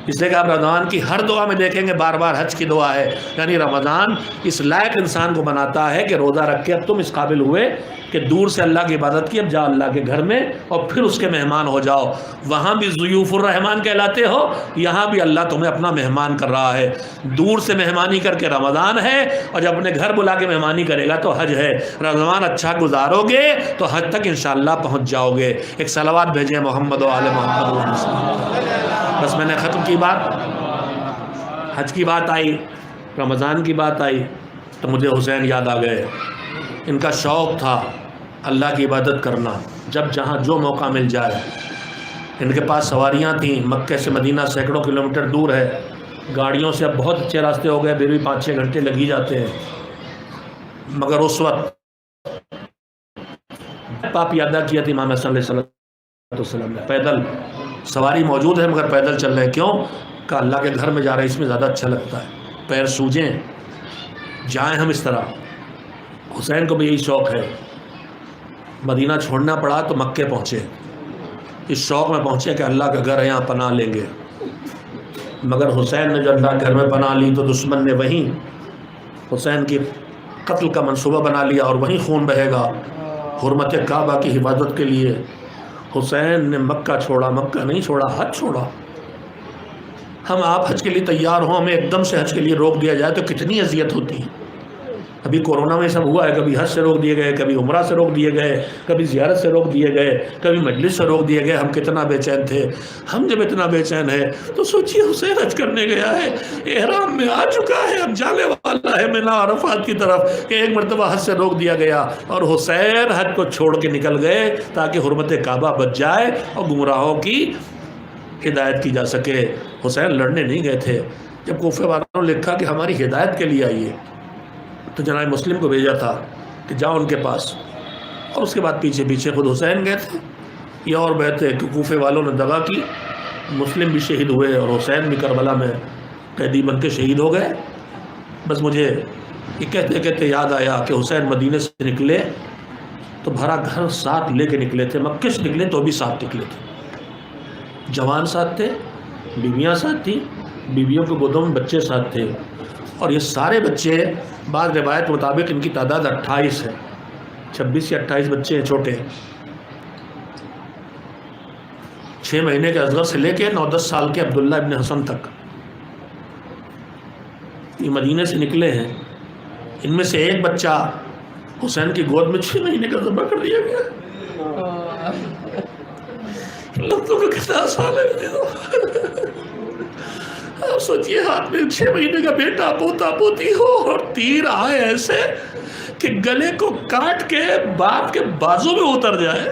اس لیے کہ آپ رمضان کی ہر دعا میں دیکھیں گے بار بار حج کی دعا ہے. یعنی رمضان اس لائق انسان کو بناتا ہے کہ روزہ رکھ کے اب تم اس قابل ہوئے کہ دور سے اللہ کی عبادت کی، اب جاؤ اللہ کے گھر میں اور پھر اس کے مہمان ہو جاؤ. وہاں بھی ضیوف الرحمان کہلاتے ہو، یہاں بھی اللہ تمہیں اپنا مہمان کر رہا ہے. دور سے مہمانی کر کے رمضان ہے، اور جب اپنے گھر بلا کے مہمانی کرے گا تو حج ہے. رمضان اچھا گزارو گے تو حج تک انشاءاللہ پہنچ جاؤ گے. ایک صلوات بھیجیں محمد و آل محمد. بس میں نے ختم کی بات. حج کی بات آئی، رمضان کی بات آئی تو مجھے حسین یاد آ گئے. ان کا شوق تھا اللہ کی عبادت کرنا، جب جہاں جو موقع مل جائے. ان کے پاس سواریاں تھیں، مکہ سے مدینہ سینکڑوں کلومیٹر دور ہے. گاڑیوں سے اب بہت اچھے راستے ہو گئے، پھر بھی 5-6 گھنٹے لگ ہی جاتے ہیں. مگر اس وقت پاپ یادہ کیا تھی امام حسن علیہ السلام نے. پیدل سواری موجود ہے مگر پیدل چل رہے ہیں. کیوں؟ کہ اللہ کے گھر میں جا رہے ہیں، اس میں زیادہ اچھا لگتا ہے. پیر سوجیں، جائیں ہم اس طرح. حسین کو بھی یہی شوق ہے. مدینہ چھوڑنا پڑا تو مکے پہنچے، اس شوق میں پہنچے کہ اللہ کا گھر ہے، یہاں پناہ لیں گے. مگر حسین نے جو اللہ کے گھر میں پناہ لی تو دشمن نے وہیں حسین کی قتل کا منصوبہ بنا لیا، اور وہیں خون بہے گا. حرمت کعبہ کی حفاظت کے لیے حسین نے مکہ چھوڑا. مکہ نہیں چھوڑا، حج چھوڑا. ہم آپ حج کے لیے تیار ہوں، ہمیں ایک دم سے حج کے لیے روک دیا جائے تو کتنی اذیت ہوتی ہے. ابھی کورونا میں سب ہوا ہے، کبھی حج سے روک دیے گئے، کبھی عمرہ سے روک دیے گئے، کبھی زیارت سے روک دیے گئے، کبھی مجلس سے روک دیے گئے. ہم کتنا بے چین تھے. ہم جب اتنا بے چین ہے تو سوچیے حسین حج کرنے گیا ہے، احرام میں آ چکا ہے، اب جانے والا ہے مینا عرفات کی طرف، کہ ایک مرتبہ حج سے روک دیا گیا اور حسین حج کو چھوڑ کے نکل گئے تاکہ حرمت کعبہ بچ جائے اور گمراہوں کی ہدایت کی جا سکے۔ حسین لڑنے نہیں گئے تھے، جب کوفے والوں نے لکھا کہ ہماری ہدایت کے لیے آئیے تو جناب مسلم کو بھیجا تھا کہ جاؤ ان کے پاس، اور اس کے بعد پیچھے پیچھے خود حسین گئے تھے۔ یہ اور بات ہے کہ کوفے والوں نے دغا کی، مسلم بھی شہید ہوئے اور حسین بھی کربلا میں قیدی بن کے شہید ہو گئے۔ بس مجھے یہ کہتے کہتے یاد آیا کہ حسین مدینے سے نکلے تو بھرا گھر ساتھ لے کے نکلے تھے، مکے سے نکلے تو بھی ساتھ نکلے تھے، جوان ساتھ تھے، بیویاں ساتھ تھیں، بیویوں کے گودوں میں بچے ساتھ تھے، اور یہ سارے بچے بعض روایت مطابق ان کی تعداد 28 ہے، 26 یا 28 بچے ہیں چھوٹے، 6 مہینے کے اصغر سے لے کے 9-10 سال کے عبداللہ ابن حسن تک یہ مدینے سے نکلے ہیں۔ ان میں سے ایک بچہ حسین کی گود میں 6 مہینے کا ذبح کر دیا گیا۔ لفظوں کا کتنا آسان ہے، آپ سوچئے ہاتھ میں 6 مہینے کا بیٹا پوتا پوتی ہو اور تیر آئے ایسے کہ گلے کو کاٹ کے باپ کے بازو میں اتر جائے۔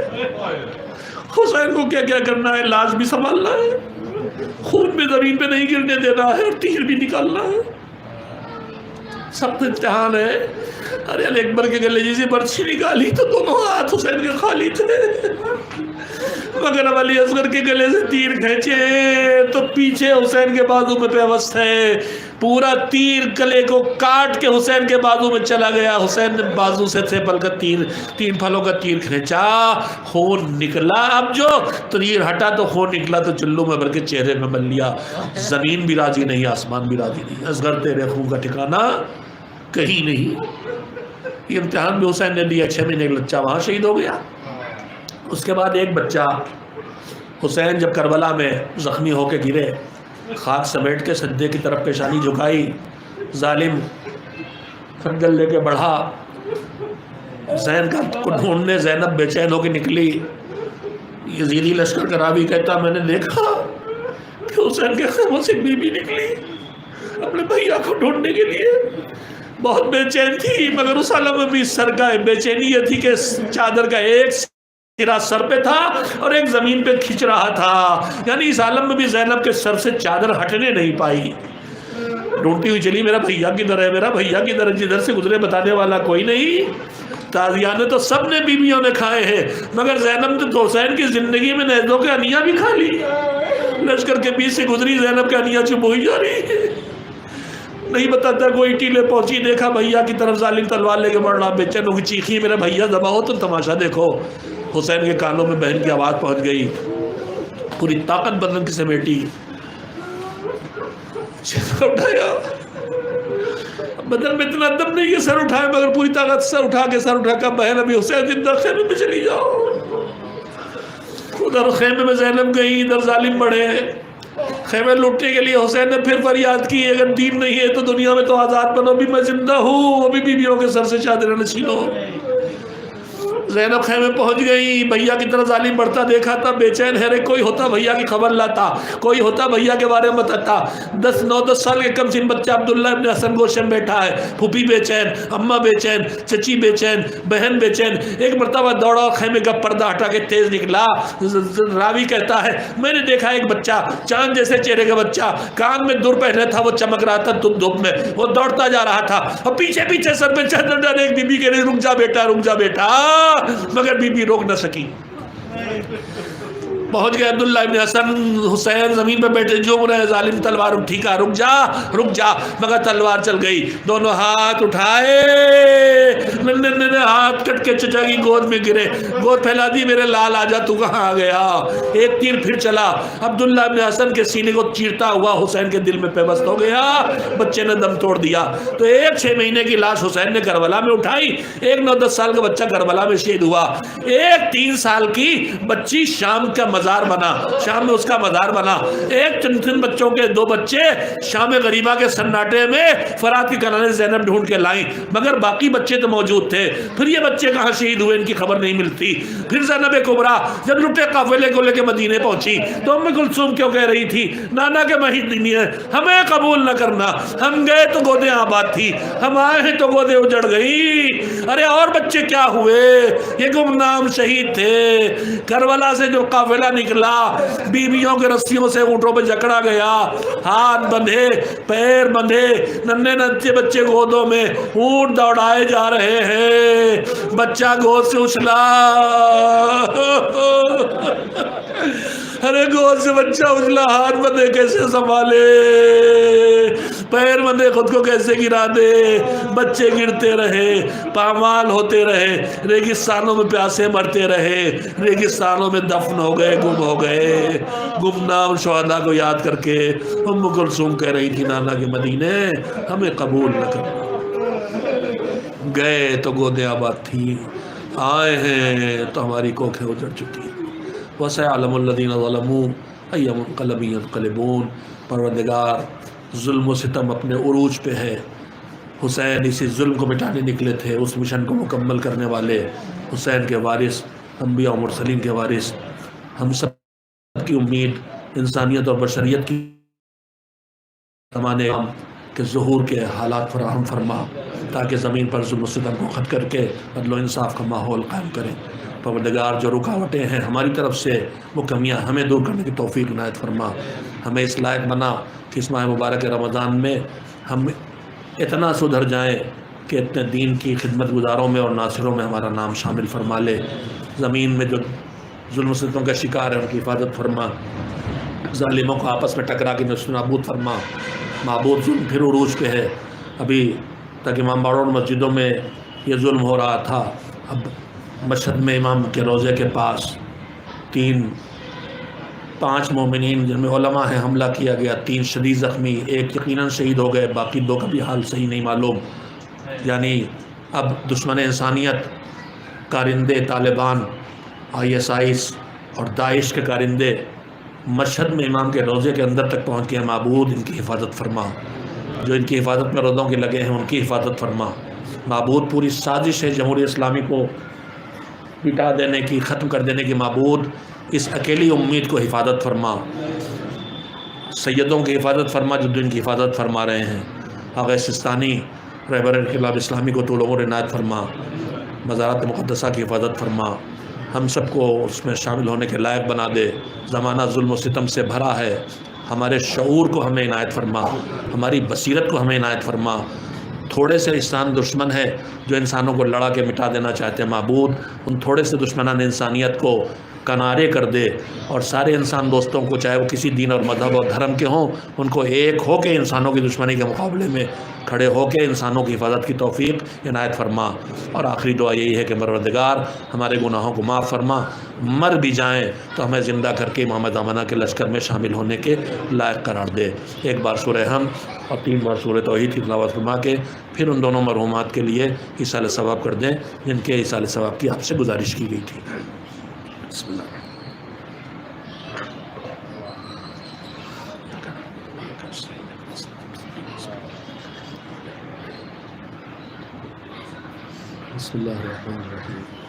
حسین کو کیا کیا کرنا ہے، لاش بھی سنبھالنا ہے، خون بھی زمین پہ نہیں گرنے دینا ہے، اور تیر بھی نکالنا ہے، سخت امتحان ہے۔ ارے علی اکبر کے گلے جیسے برچھی نکالی تو دونوں ہاتھ حسین کے خالی تھے، مگر اب علی اصغر کے گلے سے تیر کھینچے تو پیچھے حسین کے بازو میں پیوست ہے، پورا تیر گلے کو کاٹ کے حسین کے بازو میں چلا گیا۔ حسین نے بازو سے 3 پھلوں کا تیر کھینچا، خون نکلا، اب جو تیر ہٹا تو خون نکلا تو چلو میں بھر کے چہرے میں مل لیا۔ زمین بھی راضی نہیں، آسمان بھی راضی نہیں، اصغر تیرے خون کا ٹھکانہ کہیں نہیں۔ یہ امتحان بھی حسین نے لیا، 6 مہینے کا بچہ وہاں شہید ہو گیا۔ اس کے بعد ایک بچہ حسین جب کربلا میں زخمی ہو کے گرے، خاک سمیٹ کے سجدے کی طرف پیشانی جھکائی، ظالم خنجر لے کے بڑھا، حسین کو ڈھونڈنے زینب بے چین ہو کے نکلی۔ یزیدی لشکر کا راوی کہتا میں نے دیکھا کہ حسین کے خیموں سے بی بی نکلی اپنے بھیا کو ڈھونڈنے کے لیے، بہت بے چین تھی، مگر اس عالم میں بھی سر کا بے چینی یہ تھی کہ چادر کا ایک سرا سر پہ تھا اور ایک زمین پہ کھچ رہا تھا، یعنی اس عالم میں بھی زینب کے سر سے چادر ہٹنے نہیں پائی۔ ڈھونڈتی ہوئی چلی میرا بھیا کدھر ہے، میرا بھیا کدھر ہے، جدھر سے گزرے بتانے والا کوئی نہیں۔ تازیانے تو سب نے بیویوں نے کھائے ہیں، مگر زینب نے تو حسین کی زندگی میں نیزوں کے انیاں بھی کھا لی۔ لشکر کے بیچ سے گزری، زینب کے انیاں چپ ہوئی جا رہی، نہیں بتاتا کوئی، ٹیلے پہنچی، دیکھا بھیا کی طرف ظالم تلوار لے کے بڑھ رہا، بے چین ہو کے چیخی میرا بھیا ذبح ہو، تو تماشا دیکھو۔ حسین کے کانوں میں بہن کی آواز پہنچ گئی، پوری طاقت بدن کی سمیٹی، سر اٹھایا، بدن میں اتنا دم نہیں کہ سر اٹھائے، مگر پوری طاقت سر اٹھا کہا بہن ابھی حسین زندہ، خیمے میں چلی جاؤ۔ ادھر خیمے میں زینب گئی، ادھر ظالم بڑھے، خیمے لوٹنے کے لیے حسین نے پھر فریاد کی اگر دین نہیں ہے تو دنیا میں تو آزاد بنو، ابھی میں زندہ ہوں، ابھی بیویوں کے سر سے چادریں نہ چھینو۔ زینب خیمے پہنچ گئی، بھیا کی طرف ظالم بڑھتا دیکھا تھا، بے چین ہے، کوئی ہوتا بھیا کی خبر لاتا، کوئی ہوتا بھیا کے بارے میں بتاتا۔ 9-10 سال کے کم سن بچہ عبداللہ ابن حسن گوشے میں بیٹھا ہے، پھوپھی بے چین، اماں بے چین، چچی بے چین، بہن بے چین۔ ایک مرتبہ دوڑا، خیمے کا پردہ ہٹا کے تیز نکلا، راوی کہتا ہے میں نے دیکھا ایک بچہ چاند جیسے چہرے کا بچہ، کان میں دور پہنے تھا، وہ چمک رہا تھا دھوپ میں، وہ دوڑتا جا رہا تھا، اور پیچھے پیچھے سر پہ چادر ڈالے ایک بی بی کہہ رہی رک جا بیٹا، رک جا بیٹا، مگر بی بی روک نہ سکی۔ پہنچ گئے عبداللہ ابن حسن، حسین زمین پہ بیٹھے جھوم رہے، ظالم تلوار اٹھی کا رک جا، مگر تلوار چل گئی، دونوں ہاتھ اٹھائے، ننے ہاتھ کٹ کے چچا کی گود میں گرے، گود پھیلا دی، میرے لال آجا تو کہاں آ گیا۔ ایک تیر پھر چلا، عبداللہ ابن حسن کے سینے کو چیرتا ہوا حسین کے دل میں پیوست ہو گیا، بچے نے دم توڑ دیا۔ تو ایک 6 مہینے کی لاش حسین نے کربلا میں اٹھائی، ایک 9-10 سال کا بچہ کربلا میں شہید ہوا، ایک 3 سال کی بچی شام کا مزار بنا، شام میں اس کا مزار بنا، ایک 3 بچوں کے 2 بچے شام غریبہ کے سناٹے میں فرات کے کنارے زینب ڈھونڈ کے لائیں، مگر باقی بچے تو موجود تھے۔ پھر یہ بچے کہاں شہید ہوئے ان کی خبر نہیں ملتی۔ پھر زینب کبریٰ جب لٹے قافلے کو لے کے مدینے پہنچی تو ام کلثوم کیوں کہہ رہی تھی نانا کے مہینے ہمیں قبول نہ کرنا، ہم گئے تو گودیں آباد تھی، ہم آئے ہیں تو گودیں اجڑ گئی۔ ارے اور بچے کیا ہوئے، یہ گمنام شہید تھے۔ کربلا سے جو قافلہ نکلا، بیویوں کے رسیوں سے اونٹوں پہ جکڑا گیا، ہاتھ بندھے پیر بندھے، ننھے ننھے بچے گودوں میں، اونٹ دوڑائے جا رہے ہیں، بچہ گود سے اچھلا، ارے گود سے بچہ اچھلا، ہاتھ بندھے کیسے سنبھالے، پیر بندھے خود کو کیسے گرا دے، بچے گرتے رہے، پامال ہوتے رہے، ریگستانوں میں پیاسے مرتے رہے، ریگستانوں میں دفن ہو گئے، گم ہو گئے۔ گمنام شہداء کو یاد کر کے ام کلثوم کہہ رہی تھی نانا کے مدینے ہمیں قبول نہ کرنا، گئے تو گودیں آباد تھی، آئے ہیں تو ہماری کوکھیں اجڑ چکی، وَسَيَعْلَمُ الَّذِينَ ظَلَمُوا أَيَّ مُنقَلَبٍ يَنقَلِبُونَ۔ پروردگار ظلم و ستم اپنے عروج پہ ہے، حسین اسی ظلم کو مٹانے نکلے تھے، اس مشن کو مکمل کرنے والے، حسین کے وارث، انبیاء و مرسلین کے وارث، ہم سب کی امید انسانیت اور بشریت کی زمانے کے ظہور کے حالات فراہم فرما تاکہ زمین پر ظلم و ستم کو ختم کر کے عدل و انصاف کا ماحول قائم کریں۔ پروردگار جو رکاوٹیں ہیں ہماری طرف سے وہ کمیاں ہمیں دور کرنے کی توفیق عنایت فرما، ہمیں اس لائق بنا کہ اس ماہ مبارک رمضان میں ہم اتنا سدھر جائیں کہ اتنے دین کی خدمت گزاروں میں اور ناصروں میں ہمارا نام شامل فرما لے، زمین میں جو ظلم و ستم کا شکار ہے ان کی حفاظت فرما، ظالموں کو آپس میں ٹکرا کے نشو نابود فرما۔ معبود ظلم پھر عروج پہ ہے، ابھی تک امام باڑوں اور مسجدوں میں یہ ظلم ہو رہا تھا، اب مشہد میں امام کے روضے کے پاس 5 مومنین جن میں علماء ہیں حملہ کیا گیا، 3 شدید زخمی، ایک یقیناً شہید ہو گئے، باقی 2 کا بھی حال صحیح نہیں معلوم۔ یعنی اب دشمن انسانیت کارندے طالبان، ISIS اور داعش کے کارندے مشہد میں امام کے روضے کے اندر تک پہنچ کے معبود ان کی حفاظت فرما، جو ان کی حفاظت میں روضوں کے لگے ہیں ان کی حفاظت فرما۔ معبود پوری سازش ہے جمہوریہ اسلامی کو مٹا دینے کی، ختم کر دینے کی، معبود اس اکیلی امید کو حفاظت فرما، سیدوں کی حفاظت فرما جو دین کی حفاظت فرما رہے ہیں، آغا سستانی رہبر انقلاب اسلامی کو طول عمر عنایت فرما، مزارات مقدسہ کی حفاظت فرما، ہم سب کو اس میں شامل ہونے کے لائق بنا دے۔ زمانہ ظلم و ستم سے بھرا ہے، ہمارے شعور کو ہمیں عنایت فرما، ہماری بصیرت کو ہمیں عنایت فرما۔ تھوڑے سے انسان دشمن ہے جو انسانوں کو لڑا کے مٹا دینا چاہتے ہیں، معبود ان تھوڑے سے دشمنان انسانیت کو کنارے کر دے، اور سارے انسان دوستوں کو چاہے وہ کسی دین اور مذہب اور دھرم کے ہوں ان کو ایک ہو کے انسانوں کی دشمنی کے مقابلے میں کھڑے ہو کے انسانوں کی حفاظت کی توفیق عنایت فرما۔ اور آخری دعا یہی ہے کہ پروردگار ہمارے گناہوں کو معاف فرما، مر بھی جائیں تو ہمیں زندہ کر کے امام زمانہ کے لشکر میں شامل ہونے کے لائق قرار دے۔ ایک بار سورہ حمد اور 3 بار سورہ توحید کی تلاوت فرما کے پھر ان دونوں مرحومات کے لیے ایصال ثواب کر دیں جن کے ایصال ثواب کی آپ سے گزارش کی گئی تھی۔ بسم اللہ۔ بسم اللہ الرحمن الرحیم۔